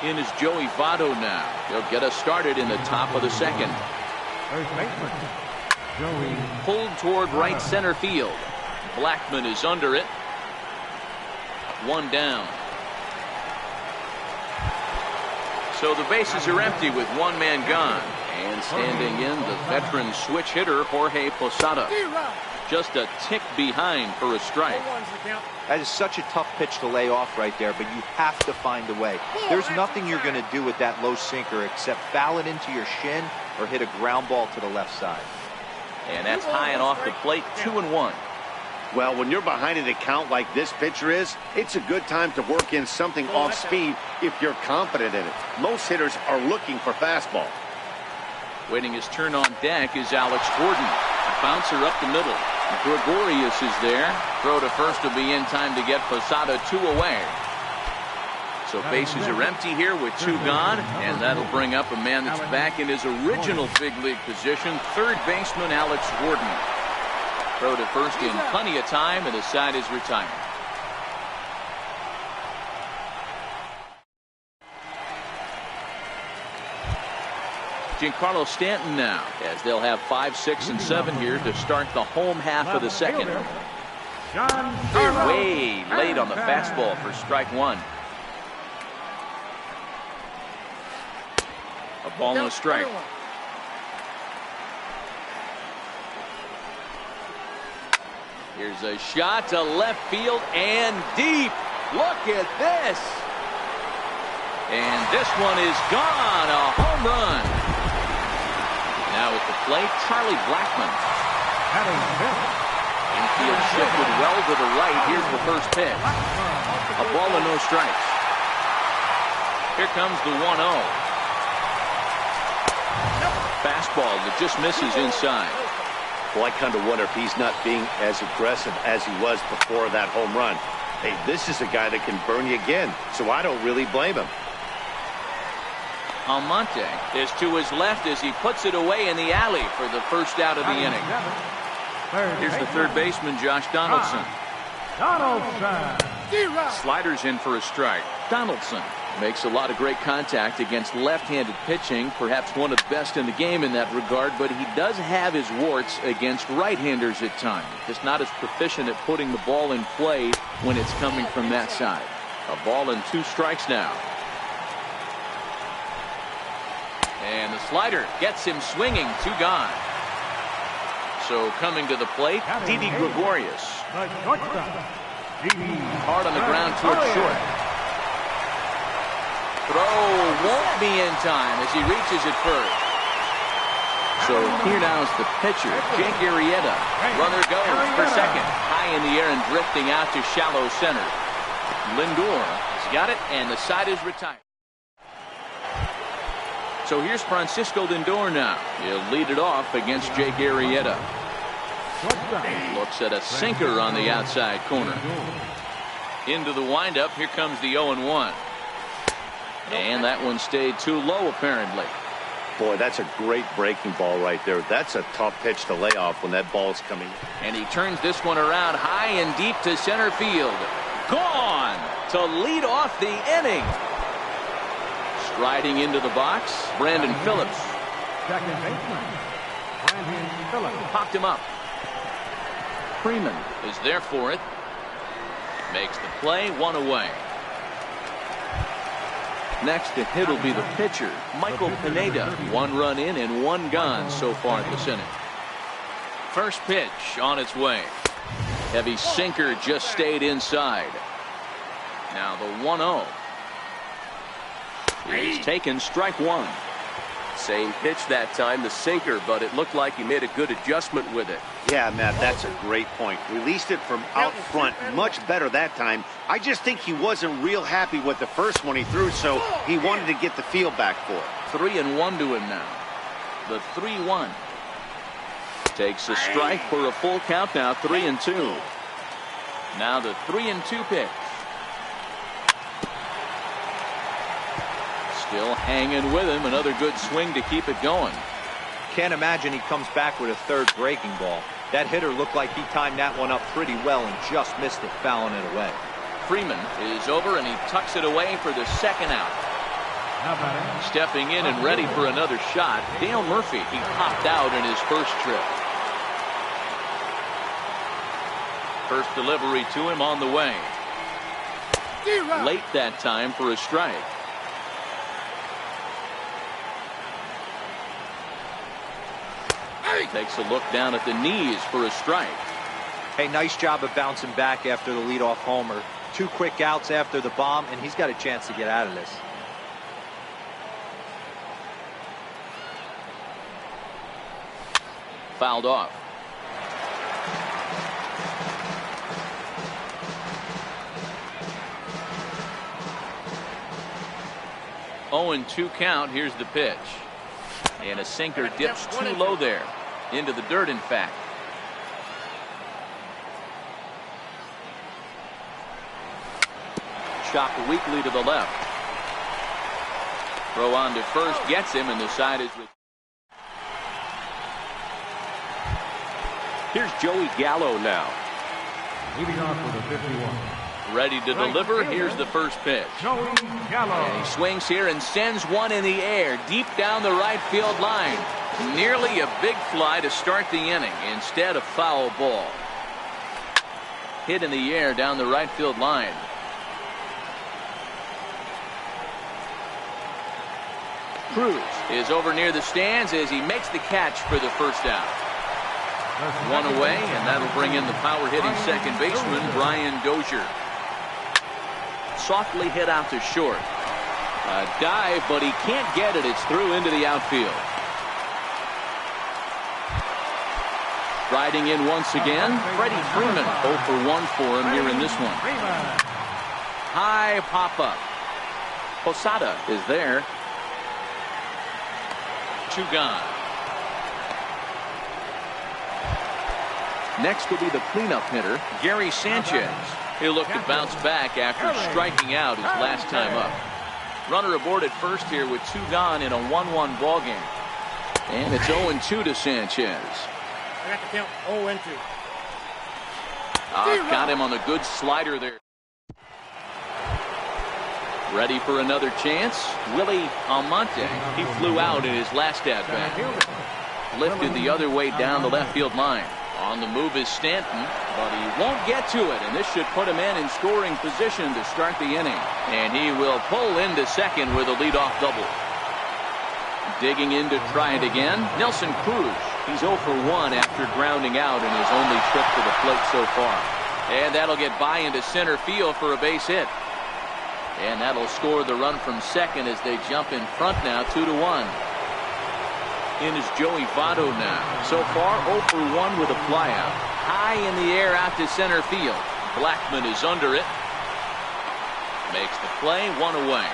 In is Joey Votto now. He'll get us started in the top of the second. Pulled toward right center field. Blackman is under it. One down. So the bases are empty with one man gone. And standing in, the veteran switch hitter, Jorge Posada. Just a tick behind for a strike. That is such a tough pitch to lay off right there, but you have to find a way. There's nothing you're going to do with that low sinker except foul it into your shin or hit a ground ball to the left side. And that's high and off the plate, 2-1. Well, when you're behind in a count like this pitcher is, it's a good time to work in something off speed if you're confident in it. Most hitters are looking for fastball. Waiting his turn on deck is Alex Gordon. A bouncer up the middle. Gregorius is there. Throw to first will be in time to get Posada 2 away. So bases are empty here with 2 gone, and that'll bring up a man that's back in his original big league position, third baseman Alex Gordon. Throw to first in plenty of time, and the side is retired. Giancarlo Stanton now, as they'll have 5, 6, and 7 here to start the home half of the second. Way late on the fastball for strike one. A ball and a strike. Here's a shot to left field and deep. Look at this. And this one is gone. A home run. Now at the plate, Charlie Blackmon. Infield shifted well to the right. Here's the first pitch. A ball and no strikes. Here comes the 1-0. Fastball that just misses inside. Well, I kind of wonder if he's not being as aggressive as he was before that home run. Hey, this is a guy that can burn you again, so I don't really blame him. Almonte is to his left as he puts it away in the alley for the first out of the inning. Here's the third baseman, Josh Donaldson. Sliders in for a strike. Donaldson makes a lot of great contact against left-handed pitching, perhaps one of the best in the game in that regard, but he does have his warts against right-handers at times. Just not as proficient at putting the ball in play when it's coming from that side. A ball and 2 strikes now. And the slider gets him swinging. 2 gone. So coming to the plate, Didi Gregorius. Hard on the ground toward short. Throw won't be in time as he reaches it first. So here now is the pitcher, Jake Arrieta. Runner goes for second. High in the air and drifting out to shallow center. Lindor has got it, and the side is retired. So here's Francisco Lindor now. He'll lead it off against Jake Arrieta. Looks at a sinker on the outside corner. Into the windup. Here comes the 0-1. And that one stayed too low, apparently. Boy, that's a great breaking ball right there. That's a tough pitch to lay off when that ball's coming. And he turns this one around high and deep to center field. Gone to lead off the inning. Striding into the box, Brandon Phillips. Second baseman, Brandon Phillips. Popped him up. Freeman is there for it. Makes the play, 1 away. Next to hit will be the pitcher, Michael Pineda. 1 run in and 1 gone so far this inning. First pitch on its way. Heavy sinker just stayed inside. Now the 1-0. He's taken strike 1. Same pitch that time, the sinker, but it looked like he made a good adjustment with it. Yeah, Matt, that's a great point. Released it from out front much better that time. I just think he wasn't real happy with the first one he threw, so he wanted to get the feel back for it. 3-1 to him now. The 3-1. Takes a strike for a full count now, 3-2. Now the 3-2 pitch. Still hanging with him. Another good swing to keep it going. Can't imagine he comes back with a third breaking ball. That hitter looked like he timed that one up pretty well and just missed it, fouling it away. Freeman is over and he tucks it away for the second out. Stepping in and ready for another shot, Dale Murphy. He popped out in his first trip. First delivery to him on the way. Late that time for a strike. Takes a look down at the knees for a strike. Hey, nice job of bouncing back after the leadoff homer. 2 quick outs after the bomb, and he's got a chance to get out of this. Fouled off. Oh, and 2 count. Here's the pitch. And a sinker dips too low there. Into the dirt, in fact. Chopped weakly to the left. Throw on to first, gets him, and the side is... Here's Joey Gallo now. Leading off with a 51. Ready to deliver. Here's the first pitch. Joey Gallo. And he swings here and sends one in the air deep down the right field line. Nearly a big fly to start the inning. Instead, a foul ball. Hit in the air down the right field line. Cruz is over near the stands as he makes the catch for the first out. 1 away, and that'll bring in the power-hitting second baseman, Brian Dozier. Softly hit out to short. A dive, but he can't get it. It's through into the outfield. Riding in once again, Freddie Freeman. 0 for 1 for him here in this one. High pop-up. Posada is there. 2 gone. Next will be the cleanup hitter, Gary Sanchez. He'll look to bounce back after striking out his last time up. Runner aboard at first here with 2 gone in a 1-1 ball game. And it's 0-2 to Sanchez. I got the count 0-2. Got him on the good slider there. Ready for another chance? Willie Almonte. He flew out in his last at-bat. Lifted the other way down the left field line. On the move is Stanton, but he won't get to it, and this should put him in scoring position to start the inning. And he will pull into second with a leadoff double. Digging in to try it again, Nelson Cruz. He's 0 for 1 after grounding out in his only trip to the plate so far. And that'll get by into center field for a base hit. And that'll score the run from second as they jump in front now, 2-1. In is Joey Votto now. So far, 0 for 1 with a flyout. High in the air out to center field. Blackman is under it. Makes the play, 1 away.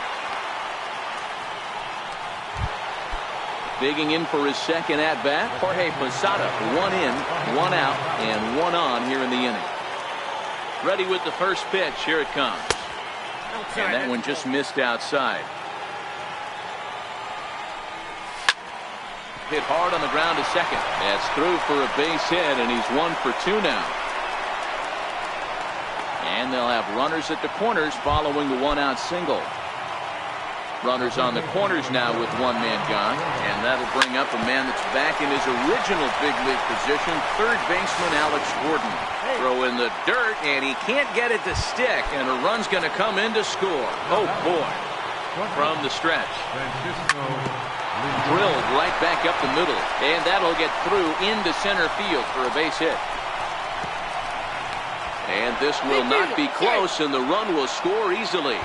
Digging in for his second at-bat, Jorge Posada. 1 in, 1 out, and 1 on here in the inning. Ready with the first pitch. Here it comes. And that one just missed outside. Hit hard on the ground to second. That's through for a base hit, and he's 1 for 2 now. And they'll have runners at the corners following the 1-out single. Runners on the corners now with 1 man gone, and that'll bring up a man that's back in his original big league position, third baseman Alex Gordon. Throw in the dirt, and he can't get it to stick, and a run's going to come in to score. Oh boy. From the stretch. Drilled right back up the middle, and that'll get through into center field for a base hit. And this will not be close, and the run will score easily.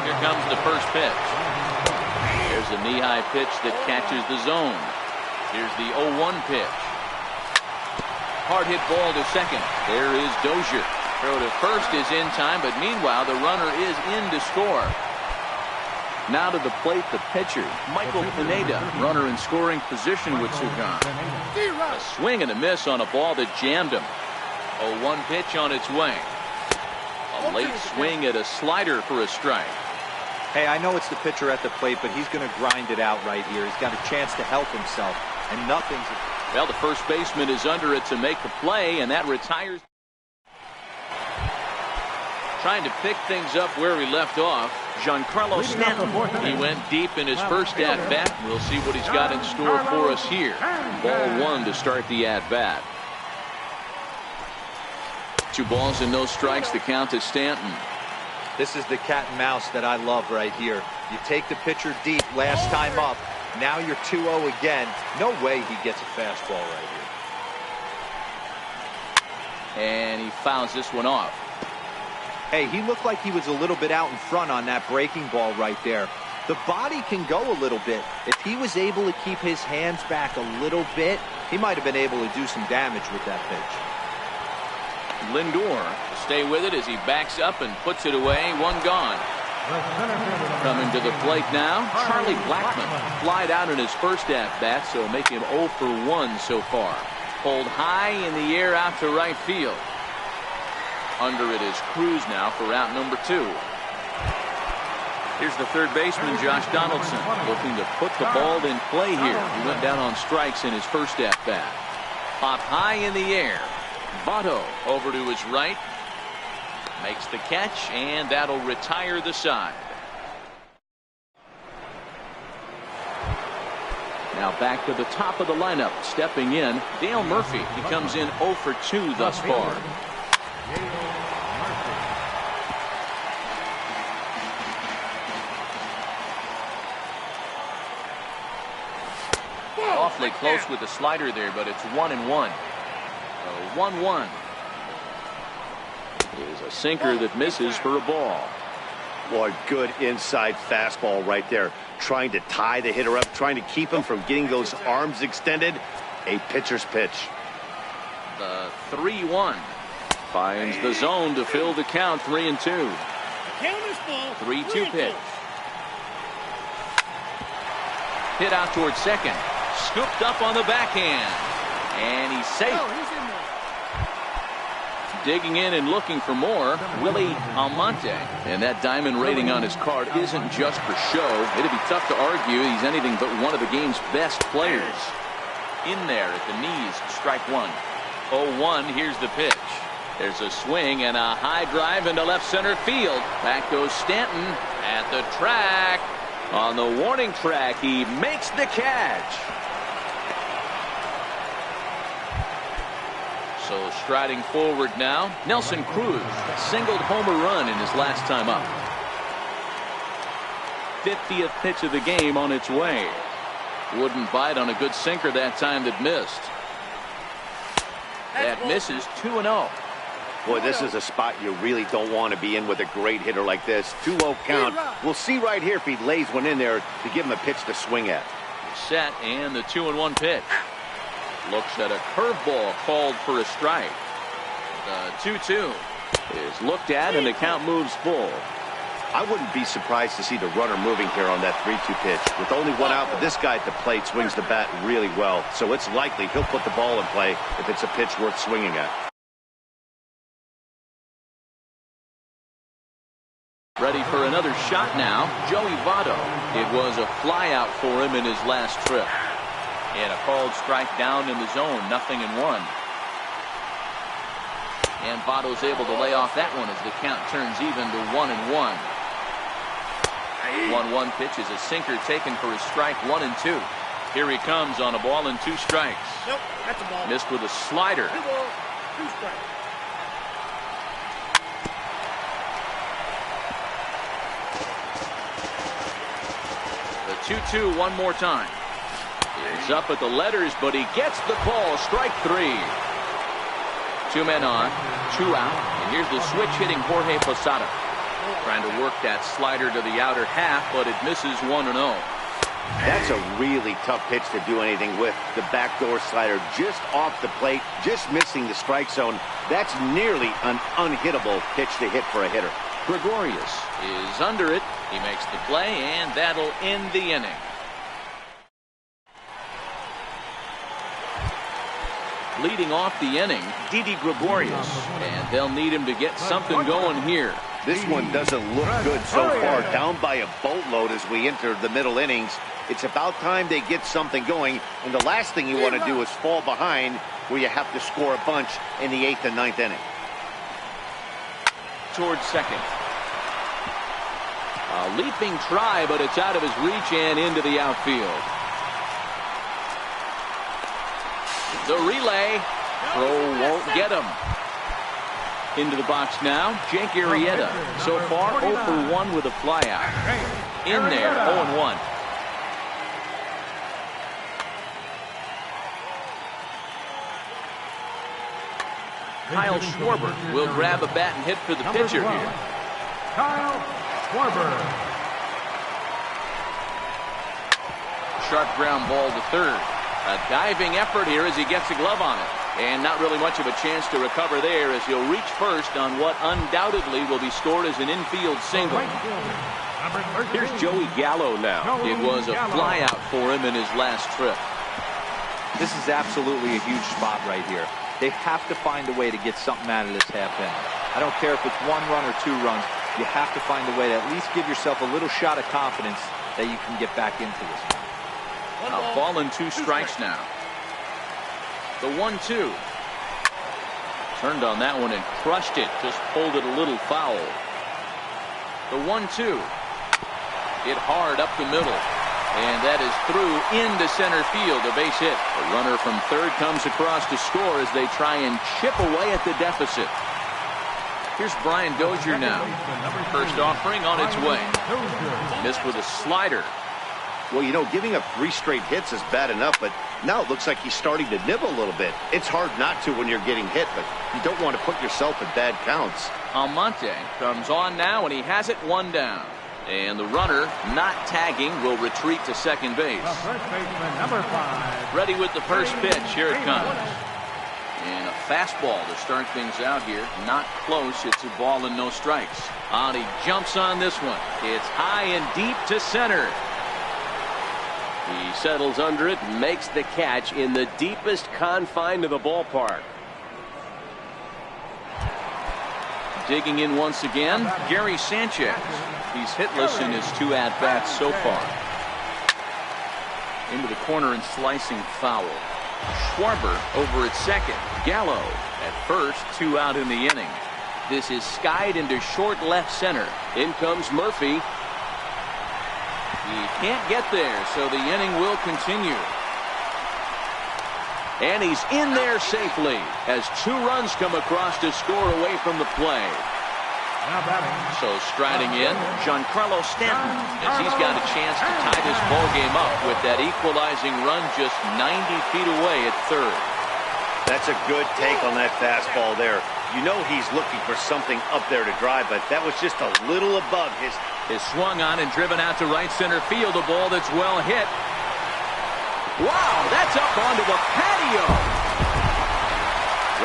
Here comes the first pitch. There's a knee-high pitch that catches the zone. Here's the 0-1 pitch. Hard hit ball to second. There is Dozier. Throw to first is in time, but meanwhile the runner is in to score. Now to the plate, the pitcher, Michael Pineda. Runner in scoring position with 2 gone. A swing and a miss on a ball that jammed him. 0-1 pitch on its way. A late swing at a slider for a strike. Hey, I know it's the pitcher at the plate, but he's going to grind it out right here. He's got a chance to help himself, and nothing's... Well, the first baseman is under it to make the play, and that retires. Trying to pick things up where he left off, Giancarlo Stanton. He went deep in his first at-bat. We'll see what he's got in store for us here. Ball 1 to start the at-bat. 2 balls and no strikes. The count to Stanton. This is the cat and mouse that I love right here. You take the pitcher deep last time up. Now you're 2-0 again. No way he gets a fastball right here. And he fouls this one off. Hey, he looked like he was a little bit out in front on that breaking ball right there. The body can go a little bit. If he was able to keep his hands back a little bit, he might have been able to do some damage with that pitch. Lindor to stay with it as he backs up and puts it away. 1 gone. Coming to the plate now, Charlie Blackman. Flied out in his first at-bat, so make him 0 for 1 so far. Pulled high in the air out to right field. Under it is Cruz now for out number 2. Here's the third baseman, Josh Donaldson, looking to put the ball in play here. He went down on strikes in his first at-bat. Popped high in the air. Votto over to his right. Makes the catch, and that'll retire the side. Now back to the top of the lineup. Stepping in, Dale Murphy. He comes in 0 for 2 thus far. Awfully close with the slider there, but it's 1-1. 1-1 is a sinker that misses for a ball. Boy, good inside fastball right there. Trying to tie the hitter up, trying to keep him from getting those arms extended. A pitcher's pitch. The 3-1 finds the zone to fill the count. 3-2. 3-2 pitch. Hit out towards second. Scooped up on the backhand. And he's safe. Oh, he's in there. Digging in and looking for more, Willie Almonte. And that diamond rating on his card isn't just for show. It'd be tough to argue he's anything but one of the game's best players. In there at the knees, strike one. 0-1, here's the pitch. There's a swing and a high drive into left center field. Back goes Stanton at the track. On the warning track, he makes the catch. So striding forward now, Nelson Cruz singled homer run in his last time up. 50th pitch of the game on its way. Wouldn't bite on a good sinker that time that missed. That misses 2-0. Boy, this is a spot you really don't want to be in with a great hitter like this. 2-0 count. We'll see right here if he lays one in there to give him a pitch to swing at. Set and the 2-1 pitch. Looks at a curveball called for a strike. The 2-2 is looked at and the count moves full. I wouldn't be surprised to see the runner moving here on that 3-2 pitch. With only one out, but this guy at the plate swings the bat really well. So it's likely he'll put the ball in play if it's a pitch worth swinging at. Ready for another shot now, Joey Votto. It was a flyout for him in his last trip. And a called strike down in the zone, 0-1. And Votto's able to lay off that one as the count turns even to 1-1. 1-1 pitch is a sinker taken for a strike, 1-2. Here he comes on a ball and 2 strikes. Nope, that's a ball. Missed with a slider. 2 balls, 2 strikes. The 2-2 one more time. He's up at the letters, but he gets the call. Strike 3. 2 men on, 2 out, and here's the switch hitting Jorge Posada. Trying to work that slider to the outer half, but it misses 1-0. That's a really tough pitch to do anything with. The backdoor slider just off the plate, just missing the strike zone. That's nearly an unhittable pitch to hit for a hitter. Gregorius is under it. He makes the play, and that'll end the inning. Leading off the inning, Didi Gregorius, and they'll need him to get something going here. This one doesn't look good so far. Down by a boatload as we enter the middle innings. It's about time they get something going, and the last thing you want to do is fall behind where you have to score a bunch in the 8th and 9th inning. Towards second. A leaping try, but it's out of his reach and into the outfield. The relay. Throw won't get him. Into the box now, Jake Arrieta. So far, 0 for 1 with a flyout. In there, 0-1. Kyle Schwarber will grab a bat and hit for the pitcher here. Kyle Schwarber. Sharp ground ball to third. A diving effort here as he gets a glove on it. And not really much of a chance to recover there as he'll reach first on what undoubtedly will be scored as an infield single. Here's Joey Gallo now. It was a flyout for him in his last trip. This is absolutely a huge spot right here. They have to find a way to get something out of this half inning. I don't care if it's 1 run or 2 runs. You have to find a way to at least give yourself a little shot of confidence that you can get back into this one. A ball and 2 strikes now. The 1-2. Turned on that one and crushed it. Just pulled it a little foul. The 1-2. Hit hard up the middle. And that is through into center field. A base hit. The runner from third comes across to score as they try and chip away at the deficit. Here's Brian Dozier now. First offering on its way. Missed with a slider. Well, you know, giving up 3 straight hits is bad enough, but now it looks like he's starting to nibble a little bit. It's hard not to when you're getting hit, but you don't want to put yourself in bad counts. Almonte comes on now, and he has it 1 down. And the runner, not tagging, will retreat to second base. First baseman, number 5. Ready with the first pitch. Here it comes. And a fastball to start things out here. Not close. It's a ball and no strikes. And he jumps on this one. It's high and deep to center. He settles under it and makes the catch in the deepest confine of the ballpark. Digging in once again, Gary Sanchez. He's hitless in his 2 at-bats so far. Into the corner and slicing foul. Schwarber over at second. Gallo at first, 2 out in the inning. This is skied into short left center. In comes Murphy. He can't get there, so the inning will continue. And he's in there safely as 2 runs come across to score away from the play. So striding in, Giancarlo Stanton, as he's got a chance to tie this ball game up with that equalizing run just 90 feet away at third. That's a good take on that fastball there. You know he's looking for something up there to drive, but that was just a little above his. Is swung on and driven out to right center field. A ball that's well hit. Wow, that's up onto the patio.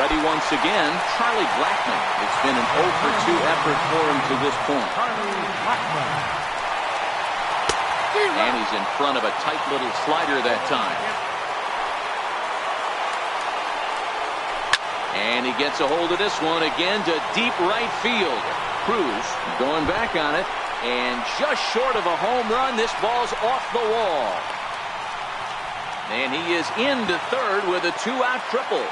Ready once again, Charlie Blackmon. It's been an 0 for 2 effort for him to this point. And he's in front of a tight little slider that time. And he gets a hold of this one again to deep right field. Cruz going back on it. And just short of a home run, this ball's off the wall. And he is into third with a 2-out triple.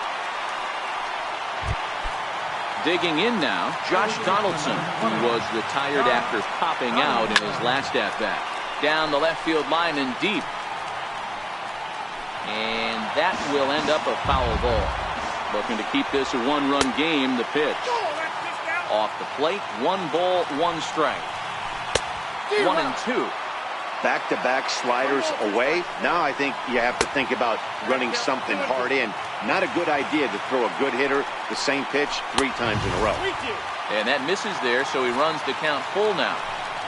Digging in now, Josh Donaldson, who was retired after popping out in his last at-bat. Down the left field line and deep. And that will end up a foul ball. Looking to keep this a 1-run game, the pitch. Off the plate, 1 ball, 1 strike. 1-2. Back-to-back sliders away. Now I think you have to think about running something hard in. Not a good idea to throw a good hitter the same pitch 3 times in a row. And that misses there, so he runs the count full now.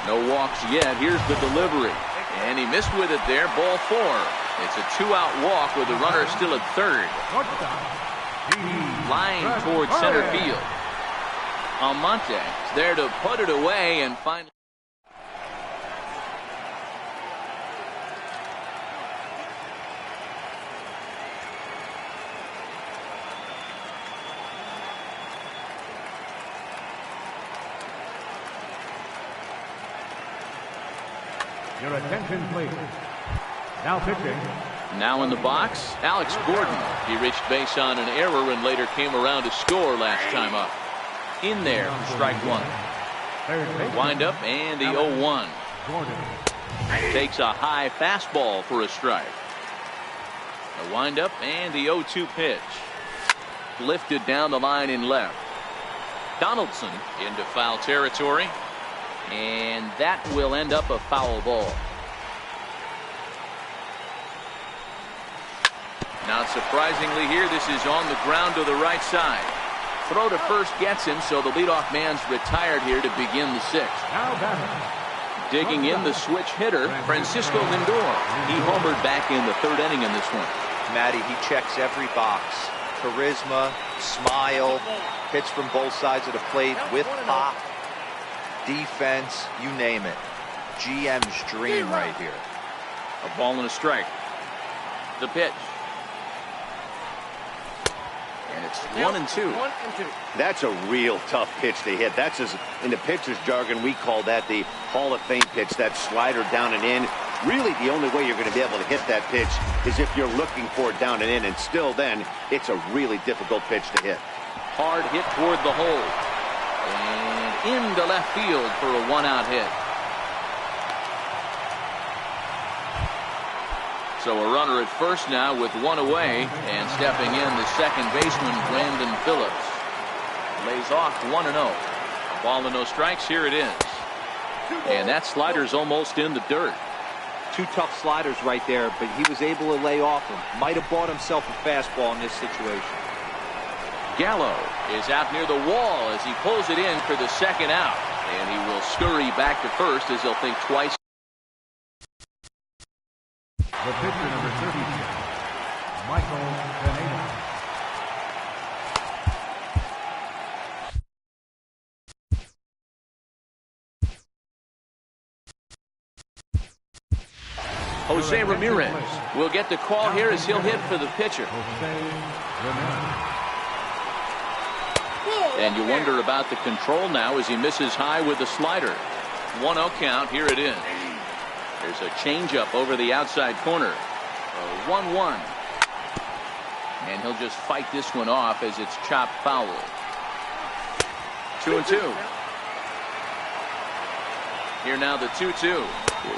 No walks yet. Here's the delivery. And he missed with it there. Ball 4. It's a 2-out walk with the runner still at third. Line towards center field. Almonte is there to put it away and finally. Your attention, please. Now pitching. Now in the box, Alex Gordon. He reached base on an error and later came around to score last time up. In there for strike 1. Wind up and the 0-1. Takes a high fastball for a strike. The wind up and the 0-2 pitch. Lifted down the line in left. Donaldson into foul territory. And that will end up a foul ball. Not surprisingly here, this is on the ground to the right side. Throw to first gets him, so the leadoff man's retired here to begin the 6th. Digging in the switch hitter, Francisco Lindor. He homered back in the 3rd inning in this one. Matty, he checks every box. Charisma, smile, hits from both sides of the plate with pop. Defense, you name it. GM's dream right here. A ball and a strike. The pitch. And it's 1-2. That's a real tough pitch to hit. That's, as in the pitcher's jargon, we call that the Hall of Fame pitch. That slider down and in. Really, the only way you're going to be able to hit that pitch is if you're looking for it down and in. And still then, it's a really difficult pitch to hit. Hard hit toward the hole. And into left field for a 1-out hit. So a runner at first now with 1 away, and stepping in the second baseman, Brandon Phillips. Lays off 1-0. A ball and no strikes. Here it is. And that slider's almost in the dirt. 2 tough sliders right there, but he was able to lay off them. Might have bought himself a fastball in this situation. Gallo is out near the wall as he pulls it in for the 2nd out. And he will scurry back to first as he'll think twice. The pitcher, number 36, Michael Pineda. Jose Ramirez will get the call here as he'll hit for the pitcher. And you wonder about the control now as he misses high with the slider. 1-0 count. Here it is. There's a changeup over the outside corner. 1-1. And he'll just fight this one off as it's chopped foul. 2-2. Here now the 2-2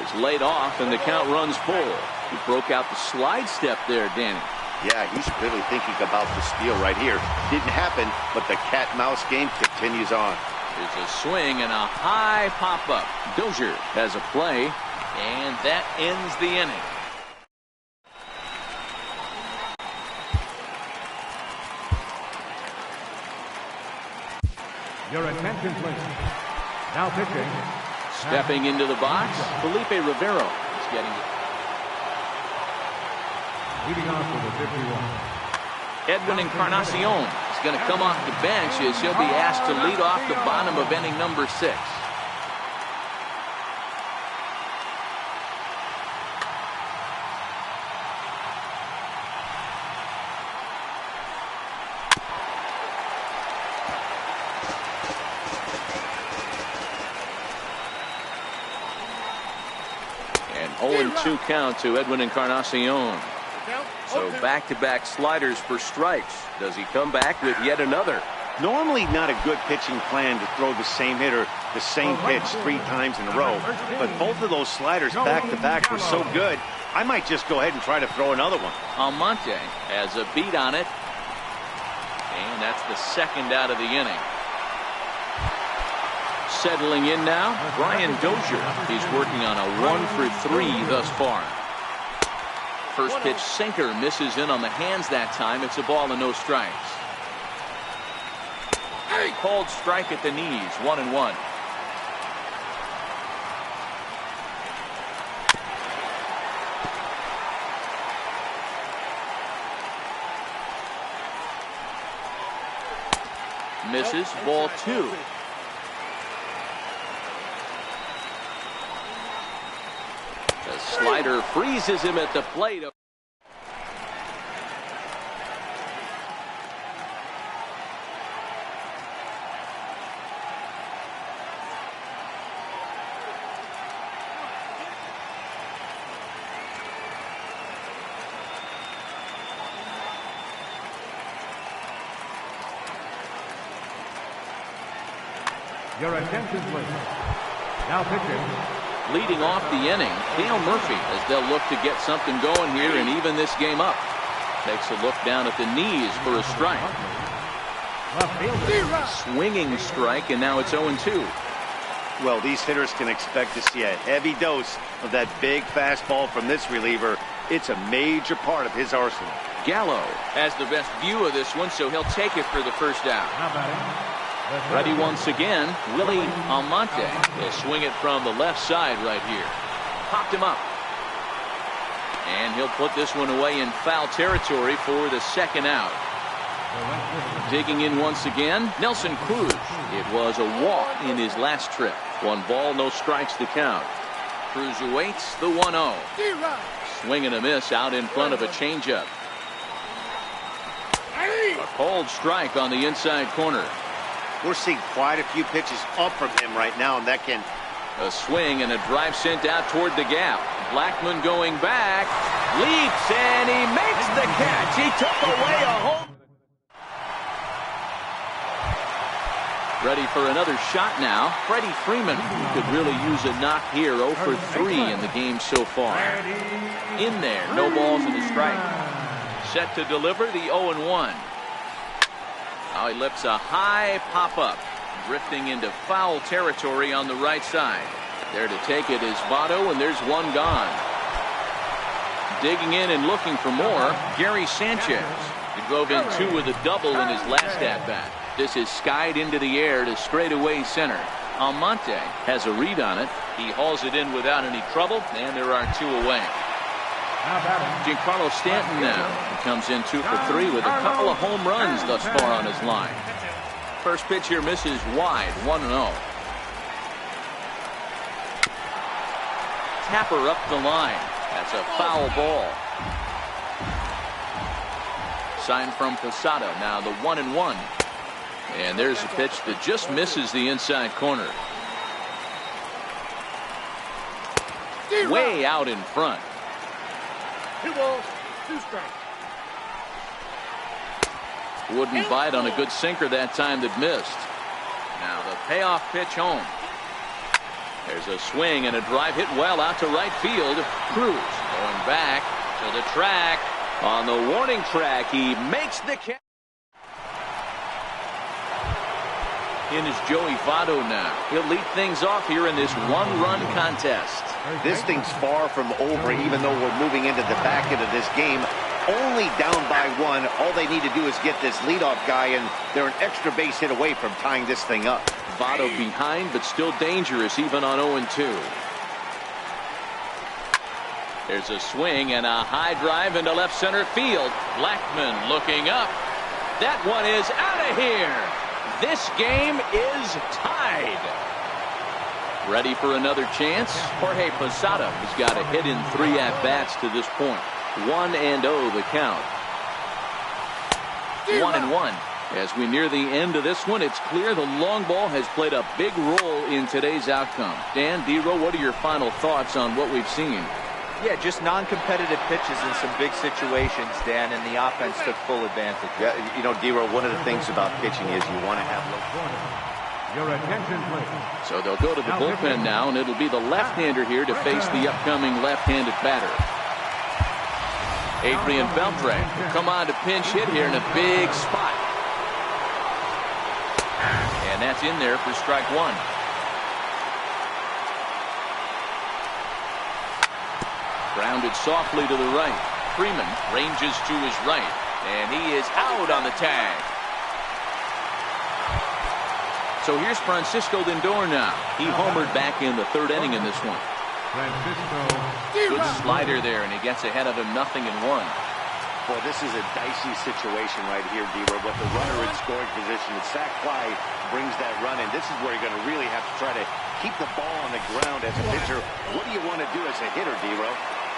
is laid off and the count runs full. He broke out the slide step there, Danny. Yeah, he's really thinking about the steal right here. Didn't happen, but the cat-mouse game continues on. There's a swing and a high pop-up. Dozier has a play, and that ends the inning. Your attention, please. Now pitching. Stepping into the box, Felipe Rivero is getting it. Leading off with a 51. Edwin Encarnacion is going to come off the bench as he'll be asked to lead off the bottom of inning number 6. And 0-2 count to Edwin Encarnacion. So back-to-back sliders for strikes. Does he come back with yet another? Normally not a good pitching plan to throw the same hitter the same pitch 3 times in a row. But both of those sliders back-to-back were so good, I might just go ahead and try to throw another one. Almonte has a beat on it. And that's the second out of the inning. Settling in now, Brian Dozier. He's working on a 1-for-3 thus far. First pitch sinker misses in on the hands that time. It's a ball and no strikes. Called strike at the knees. 1-1. Misses. Ball 2. The slider freezes him at the plate. Your attention, please. Now pitching. Leading off the inning, Dale Murphy, as they'll look to get something going here and even this game up. Takes a look down at the knees for a strike. Swinging strike, and now it's 0-2. Well, these hitters can expect to see a heavy dose of that big fastball from this reliever. It's a major part of his arsenal. Gallo has the best view of this one, so he'll take it for the first out. Ready once again, Willie Almonte. He'll swing it from the left side right here. Popped him up. And he'll put this one away in foul territory for the second out. Digging in once again, Nelson Cruz. It was a walk in his last trip. 1 ball, no strikes to count. Cruz awaits the 1-0. Swing and a miss out in front of a changeup. A cold strike on the inside corner. We're seeing quite a few pitches up from him right now, and that can... A swing and a drive sent out toward the gap. Blackman going back, leaps, and he makes the catch. He took away a home. Ready for another shot now. Freddie Freeman could really use a knock here. 0 for 3 in the game so far. In there, no balls and a strike. Set to deliver the 0-1. Now he lifts a high pop-up, drifting into foul territory on the right side. There to take it is Votto, and there's one gone. Digging in and looking for more, Gary Sanchez. He drove in 2 with a double in his last at-bat. This is skied into the air to straightaway center. Almonte has a read on it. He hauls it in without any trouble, and there are 2 away. Giancarlo Stanton now. He comes in 2 for 3 with a couple of home runs thus far on his line. First pitch here misses wide, 1-0. Tapper up the line. That's a foul ball. Sign from Posada. Now the 1-1. And there's a pitch that just misses the inside corner. Way out in front. 2 balls, 2 strikes. Wouldn't bite on a good sinker that time that missed. Now the payoff pitch home. There's a swing and a drive hit well out to right field. Cruz going back to the track. On the warning track, he makes the catch. In is Joey Votto now. He'll lead things off here in this one-run contest. This thing's far from over, even though we're moving into the back end of this game. Only down by 1. All they need to do is get this leadoff guy, and they're an extra base hit away from tying this thing up. Votto behind, but still dangerous even on 0-2. There's a swing and a high drive into left center field. Blackmon looking up. That one is out of here. This game is tied. Ready for another chance? Jorge Posada has got a hit in 3 at-bats to this point. 1-0 the count. 1-1. As we near the end of this one, it's clear the long ball has played a big role in today's outcome. Dan, D-Row, what are your final thoughts on what we've seen? Yeah, just non-competitive pitches in some big situations, Dan, and the offense took full advantage. Yeah, you know, D-Row, one of the things about pitching is you want to have Your attention, please. So they'll go to the bullpen now, and it'll be the left-hander here to face the upcoming left-handed batter. Adrian Beltre will come on to pinch hit here in a big spot. And that's in there for strike 1. Grounded softly to the right. Freeman ranges to his right, and he is out on the tag. So here's Francisco Lindor now. He homered back in the 3rd inning in this one. Good slider there, and he gets ahead of him 0-1. Boy, this is a dicey situation right here, D-Row. But the runner in scoring position, the sac fly brings that run in. This is where you're going to really have to try to keep the ball on the ground as a pitcher. What do you want to do as a hitter, D-Row?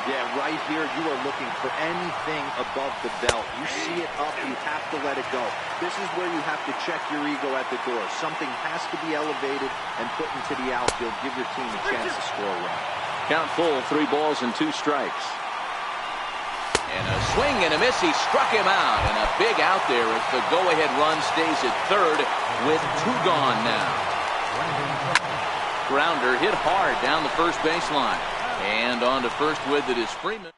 Yeah, right here, you are looking for anything above the belt. You see it up, you have to let it go. This is where you have to check your ego at the door. Something has to be elevated and put into the outfield. Give your team a chance to score a run. Count full, 3 balls and 2 strikes. And a swing and a miss. He struck him out, and a big out there as the go-ahead run stays at 3rd with 2 gone now. Grounder hit hard down the first baseline. And on to first with it is Freeman.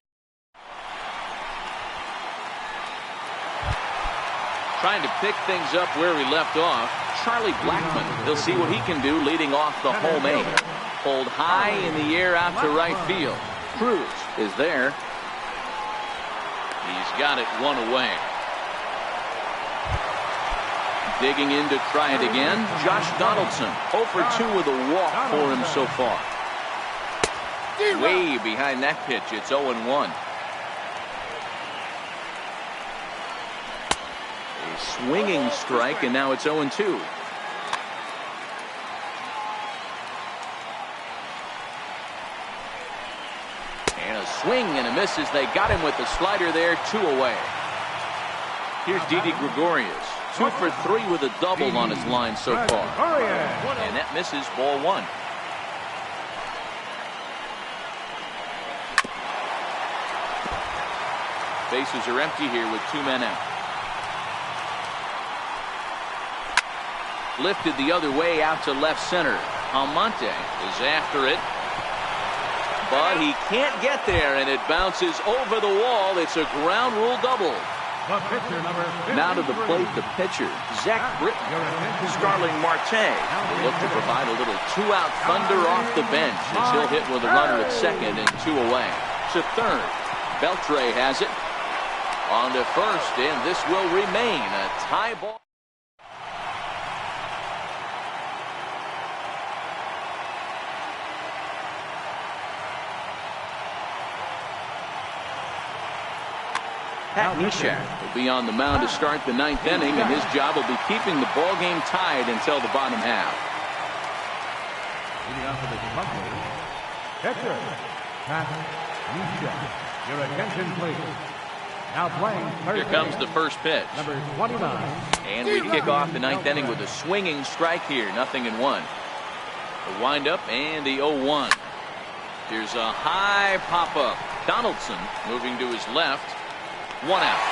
Trying to pick things up where he left off. Charlie Blackmon. He'll see what he can do leading off the home 8. Pulled high in the air out to right field. Cruz is there. He's got it 1 away. Digging in to try it again. Josh Donaldson 0 for 2 with a walk for him so far. Way behind that pitch. It's 0-1. A swinging strike, and now it's 0-2. And a swing and a miss as they got him with the slider there. 2 away. Here's Didi Gregorius. 2 for 3 with a double on his line so far. And that misses, ball 1. Bases are empty here with 2 men out. Lifted the other way out to left center. Almonte is after it. But he can't get there, and it bounces over the wall. It's a ground rule double. Now to the plate, the pitcher, Zach Britton. Starling Marte will look to provide a little 2-out thunder off the bench as he'll hit with a runner at 2nd and 2 away. To 3rd, Beltre has it. On to 1st, and this will remain a tie ball. Pat Neshek will be on the mound to start the 9th inning, and his job will be keeping the ball game tied until the bottom half. Leading off for the Pitcher, Pat Misha. Your attention, please. Now playing third Here comes base, the first pitch. number 29. And we kick off the ninth inning with a swinging strike here. 0-1. The windup and the 0-1. Here's a high pop-up. Donaldson moving to his left. 1 out.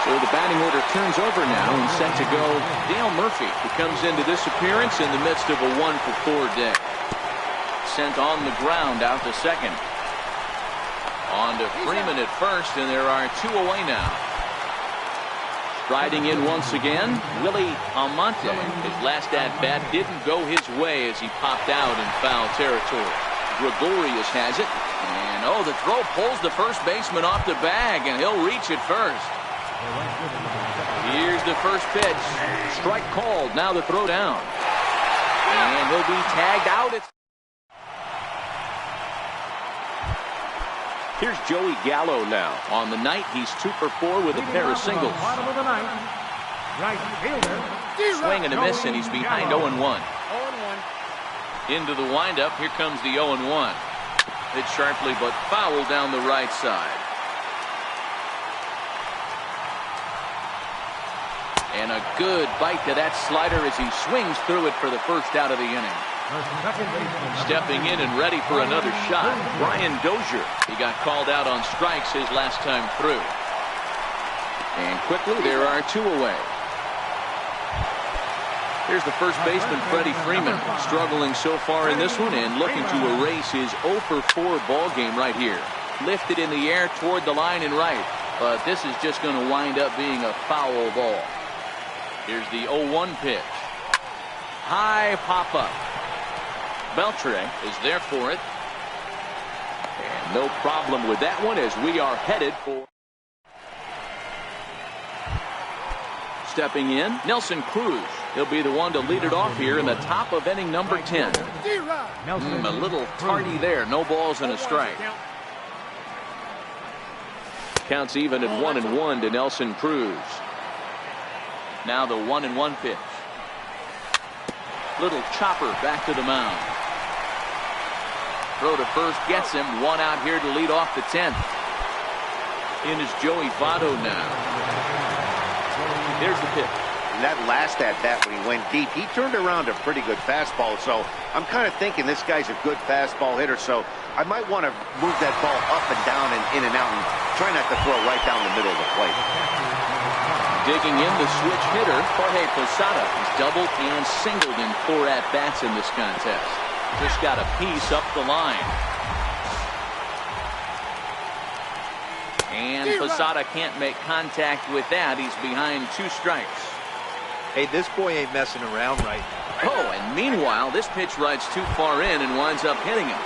So the batting order turns over now and set to go. Dale Murphy, who comes into this appearance in the midst of a 1-for-4 day. Sent on the ground out to second. On to Freeman at first, and there are 2 away now. Striding in once again, Willie Almonte. His last at-bat didn't go his way as he popped out in foul territory. Gregorius has it, and the throw pulls the first baseman off the bag, and he'll reach it first. Here's the first pitch. Strike called, now the throw down. And he'll be tagged out. Here's Joey Gallo now. On the night, he's 2 for 4 with a pair of singles. Bottom of the ninth. Right fielder. Swing and a miss, and he's behind 0-1. 0-1. Into the windup. Here comes the 0-1. Hit sharply, but foul down the right side. And a good bite to that slider as he swings through it for the first out of the inning. Stepping in and ready for another shot, Brian Dozier. He got called out on strikes his last time through. And quickly, there are 2 away. Here's the first baseman, Freddie Freeman, struggling so far in this one and looking to erase his 0-for-4 ball game right here. Lifted in the air toward the line and right, but this is just going to wind up being a foul ball. Here's the 0-1 pitch. High pop-up. Beltre is there for it. And no problem with that one as we are headed for. Stepping in, Nelson Cruz. He'll be the one to lead it off here in the top of inning number 10. A little tardy there. No balls and a strike. Counts even at 1-1 to Nelson Cruz. Now the 1-1 pitch. Little chopper back to the mound. Throw to first gets him. 1 out here to lead off the 10th. In is Joey Votto now. Here's the pitch. And that last at-bat when he went deep, he turned around a pretty good fastball. So I'm kind of thinking this guy's a good fastball hitter. So I might want to move that ball up and down and in and out and try not to throw right down the middle of the plate. Digging in the switch hitter, Jorge Posada. He's doubled and singled in 4 at-bats in this contest. Just got a piece up the line. And Posada can't make contact with that. He's behind 2 strikes. Hey, this boy ain't messing around right now. And meanwhile, this pitch rides too far in and winds up hitting him.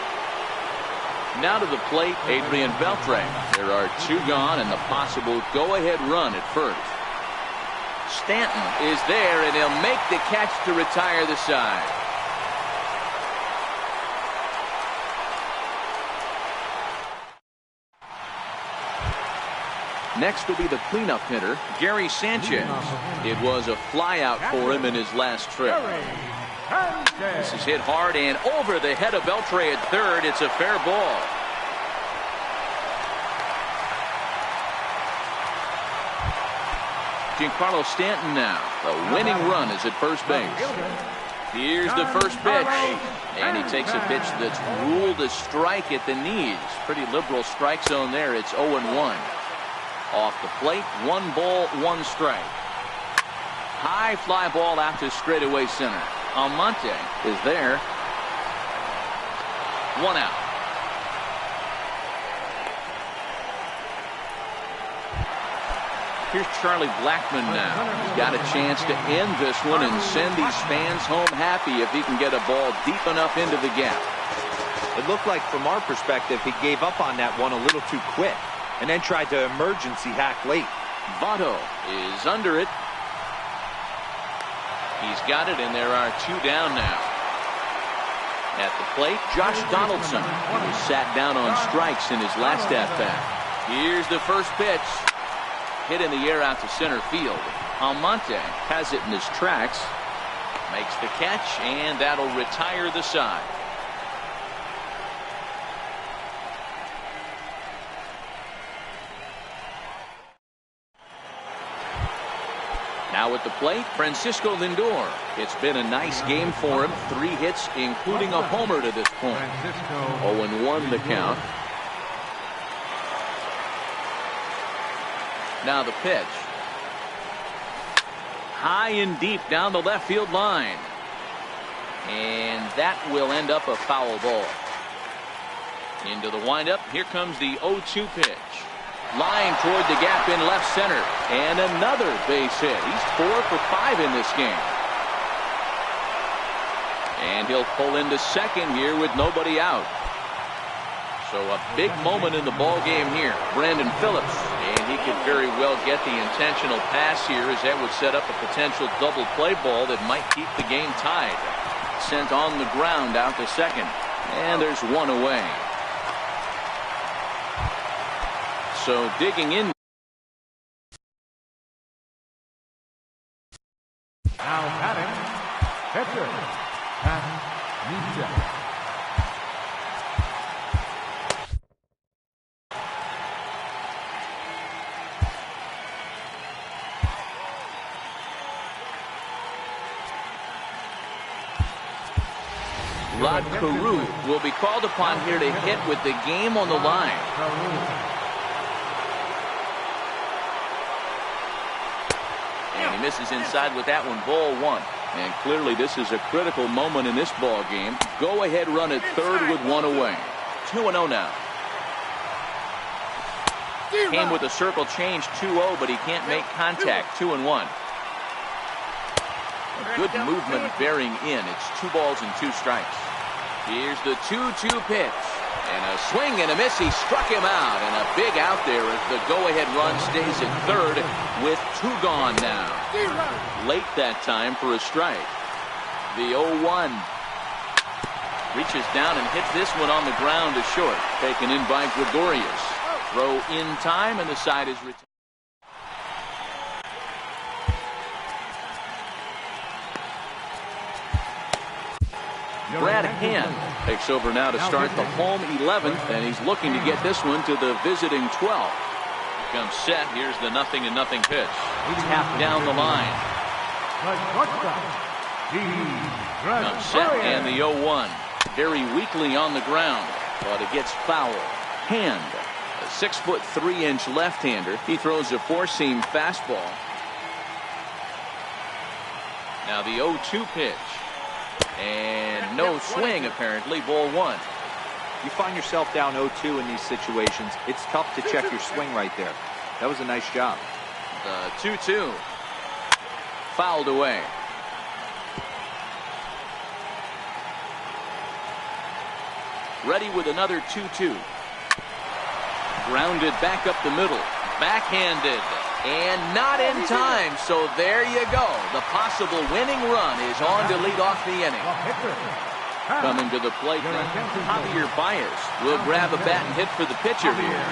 Now to the plate, Adrian Beltre. There are 2 gone and the possible go-ahead run at first. Stanton is there, and he'll make the catch to retire the side. Next will be the cleanup hitter, Gary Sanchez. It was a flyout for him in his last trip. This is hit hard and over the head of Beltre at third. It's a fair ball. Giancarlo Stanton now. The winning run is at first base. Here's the first pitch. And he takes a pitch that's ruled a strike at the knees. Pretty liberal strike zone there. It's 0-1. Off the plate, 1 ball, 1 strike. High fly ball out to straightaway center. Almonte is there. 1 out. Here's Charlie Blackmon now. He's got a chance to end this one and send these fans home happy if he can get a ball deep enough into the gap. It looked like from our perspective he gave up on that one a little too quick and then tried to emergency hack late. Votto is under it. He's got it, and there are 2 down now. At the plate, Josh Donaldson. He sat down on strikes in his last at-bat. Here's the first pitch. Hit in the air out to center field. Almonte has it in his tracks. Makes the catch, and that'll retire the side. Now at the plate, Francisco Lindor. It's been a nice game for him. 3 hits, including a homer to this point. 0-1 the count. Now the pitch. High and deep down the left field line. And that will end up a foul ball. Into the windup. Here comes the 0-2 pitch. Line toward the gap in left center. And another base hit. He's 4 for 5 in this game. And he'll pull into second here with nobody out. So a big moment in the ball game here. Brandon Phillips. And he could very well get the intentional pass here, as that would set up a potential double play ball that might keep the game tied. Sent on the ground out to second. And there's one away. So digging in. Now batting, pitcher, Pat Nugent. Rod Carew will be called upon here to hit with the game on the line. And he misses inside with that one, ball 1. And clearly this is a critical moment in this ball game. Go ahead run at third with 1 away. 2-0 now. Came with a circle change, 2-0, but he can't make contact. 2-1. A good movement bearing in. It's 2 balls and 2 strikes. Here's the 2-2 pitch. And a swing and a miss. He struck him out. And a big out there as the go-ahead run stays at third with 2 gone now. Late that time for a strike. The 0-1. Reaches down and hits this one on the ground to short. Taken in by Gregorius. Throw in time, and the side is retained. Brad Hand takes over now to start the home 11th, and he's looking to get this one to the visiting 12th. Comes set. Here's the 0-0 pitch. Tapped down the line. Comes set, and the 0-1. Very weakly on the ground, but it gets foul. Hand, a 6'3" left-hander. He throws a 4-seam fastball. Now the 0-2 pitch. And no swing, apparently. Ball 1. You find yourself down 0-2 in these situations. It's tough to check your swing right there. That was a nice job. The 2-2. Fouled away. Ready with another 2-2. Grounded back up the middle. Backhanded. And not in time, so there you go. The possible winning run is on to lead off the inning. Coming to the plate now, Javier Baez will grab a bat and hit for the pitcher here.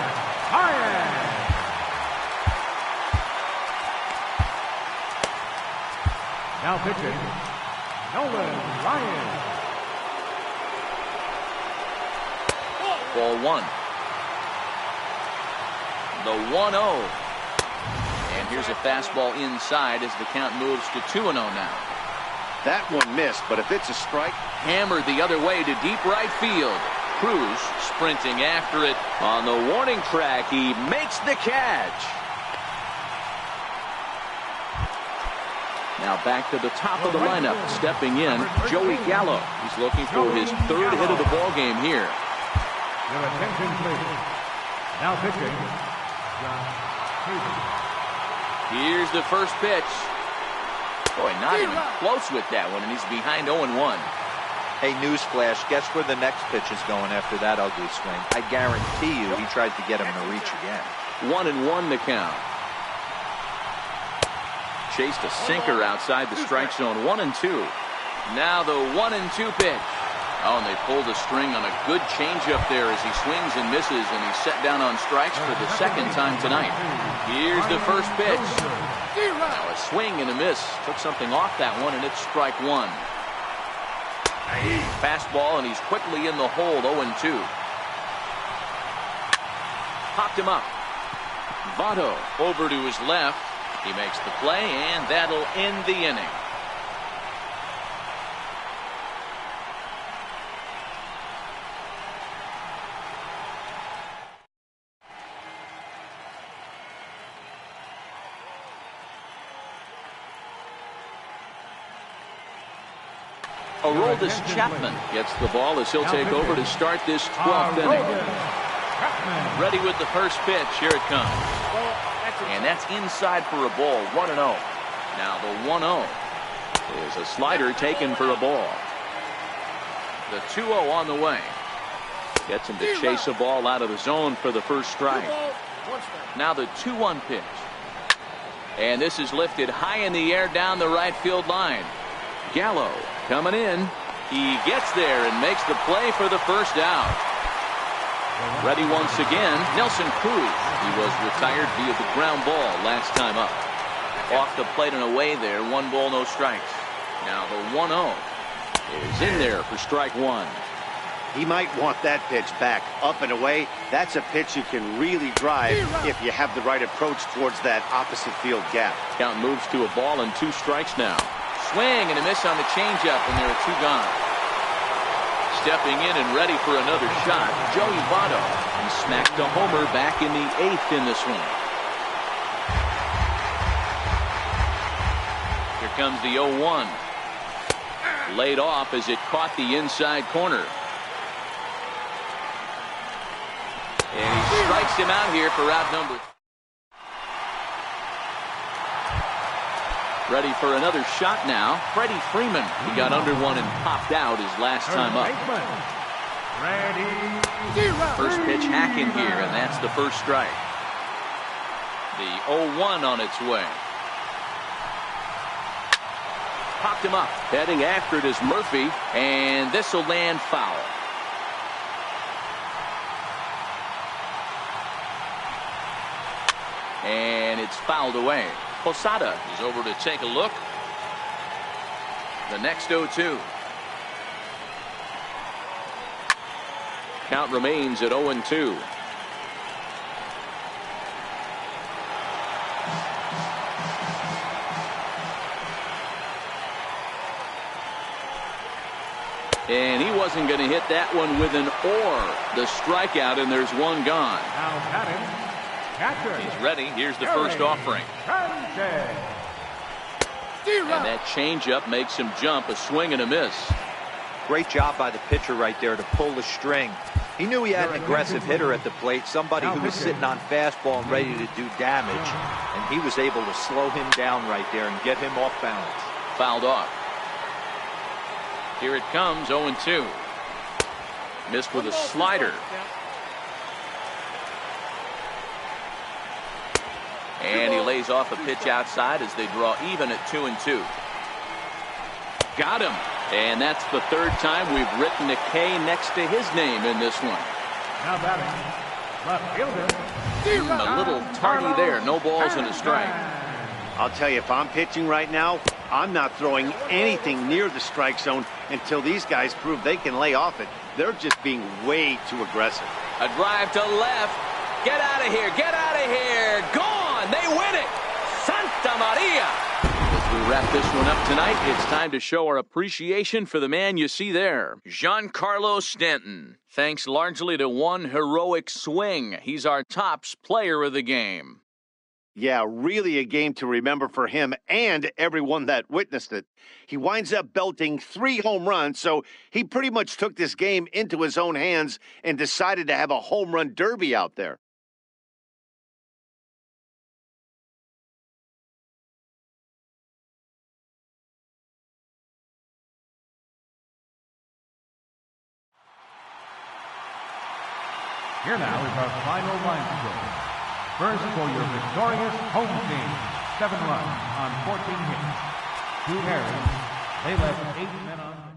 Now pitching, Nolan Ryan. Ball 1. The 1-0. And here's a fastball inside as the count moves to 2-0 now. That one missed, but if it's a strike. Hammered the other way to deep right field. Cruz sprinting after it. On the warning track, he makes the catch. Now back to the top of the lineup. Stepping in, Joey Gallo. He's looking for his 3rd hit of the ball game here. Your attention, please. Now pitching, John Hayden. Here's the first pitch. Boy, not even close with that one, and he's behind 0-1. Hey, newsflash, guess where the next pitch is going after that ugly swing? I guarantee you he tried to get him to reach again. 1-1 the count. Chased a sinker outside the strike zone. 1-2. Now the 1-2 pitch. Oh, and they pulled a string on a good changeup there as he swings and misses, and he's set down on strikes for the 2nd time tonight. Here's the first pitch. Now a swing and a miss. Took something off that one, and it's strike 1. Fastball, and he's quickly in the hold. 0-2. Popped him up. Votto over to his left. He makes the play, and that'll end the inning. Aroldis Chapman gets the ball as he'll take over to start this 12th inning. Ready with the first pitch. Here it comes. And that's inside for a ball. 1-0. Now the 1-0 is a slider taken for a ball. The 2-0 on the way. Gets him to chase a ball out of the zone for the first strike. Now the 2-1 pitch. And this is lifted high in the air down the right field line. Gallo coming in. He gets there and makes the play for the first out. Ready once again, Nelson Cruz. He was retired via the ground ball last time up. Off the plate and away there, 1 ball, no strikes. Now the 1-0 is in there for strike 1. He might want that pitch back, up and away. That's a pitch you can really drive if you have the right approach towards that opposite field gap. Count moves to a ball and 2 strikes now. Swing and a miss on the changeup, and there are 2 gone. Stepping in and ready for another shot, Joey Votto. He smacked a homer back in the 8th in this one. Here comes the 0-1. Laid off as it caught the inside corner. And he strikes him out here for out number 3. Ready for another shot now. Freddie Freeman. He got under one and popped out his last time up. First pitch hacking here, and that's the first strike. The 0-1 on its way. Popped him up. Heading after it is Murphy, and this will land foul. And it's fouled away. Posada is over to take a look. The next 0-2. Count remains at 0-2. And he wasn't going to hit that one with an or. The strikeout, and there's 1 gone. Now batting. He's ready. Here's the first offering. And that changeup makes him jump. A swing and a miss. Great job by the pitcher right there to pull the string. He knew he had an aggressive hitter at the plate, somebody who was sitting on fastball and ready to do damage, and he was able to slow him down right there and get him off balance. Fouled off. Here it comes, 0-2. Missed with a slider. And he lays off a pitch outside as they draw even at 2-2. Got him. And that's the 3rd time we've written a K next to his name in this one. Now batting. Left fielder. A little tardy there. No balls and a strike. I'll tell you, if I'm pitching right now, I'm not throwing anything near the strike zone until these guys prove they can lay off it. They're just being way too aggressive. A drive to left. Get out of here. Get out of here. Gone. They win it. Santa Maria. As we wrap this one up tonight, it's time to show our appreciation for the man you see there, Giancarlo Stanton. Thanks largely to one heroic swing. He's our tops player of the game. Yeah, really a game to remember for him and everyone that witnessed it. He winds up belting 3 home runs, so he pretty much took this game into his own hands and decided to have a home run derby out there. Here now is our final line score. First for your victorious home team, 7 runs on 14 hits. 2 errors. They left 8 men on.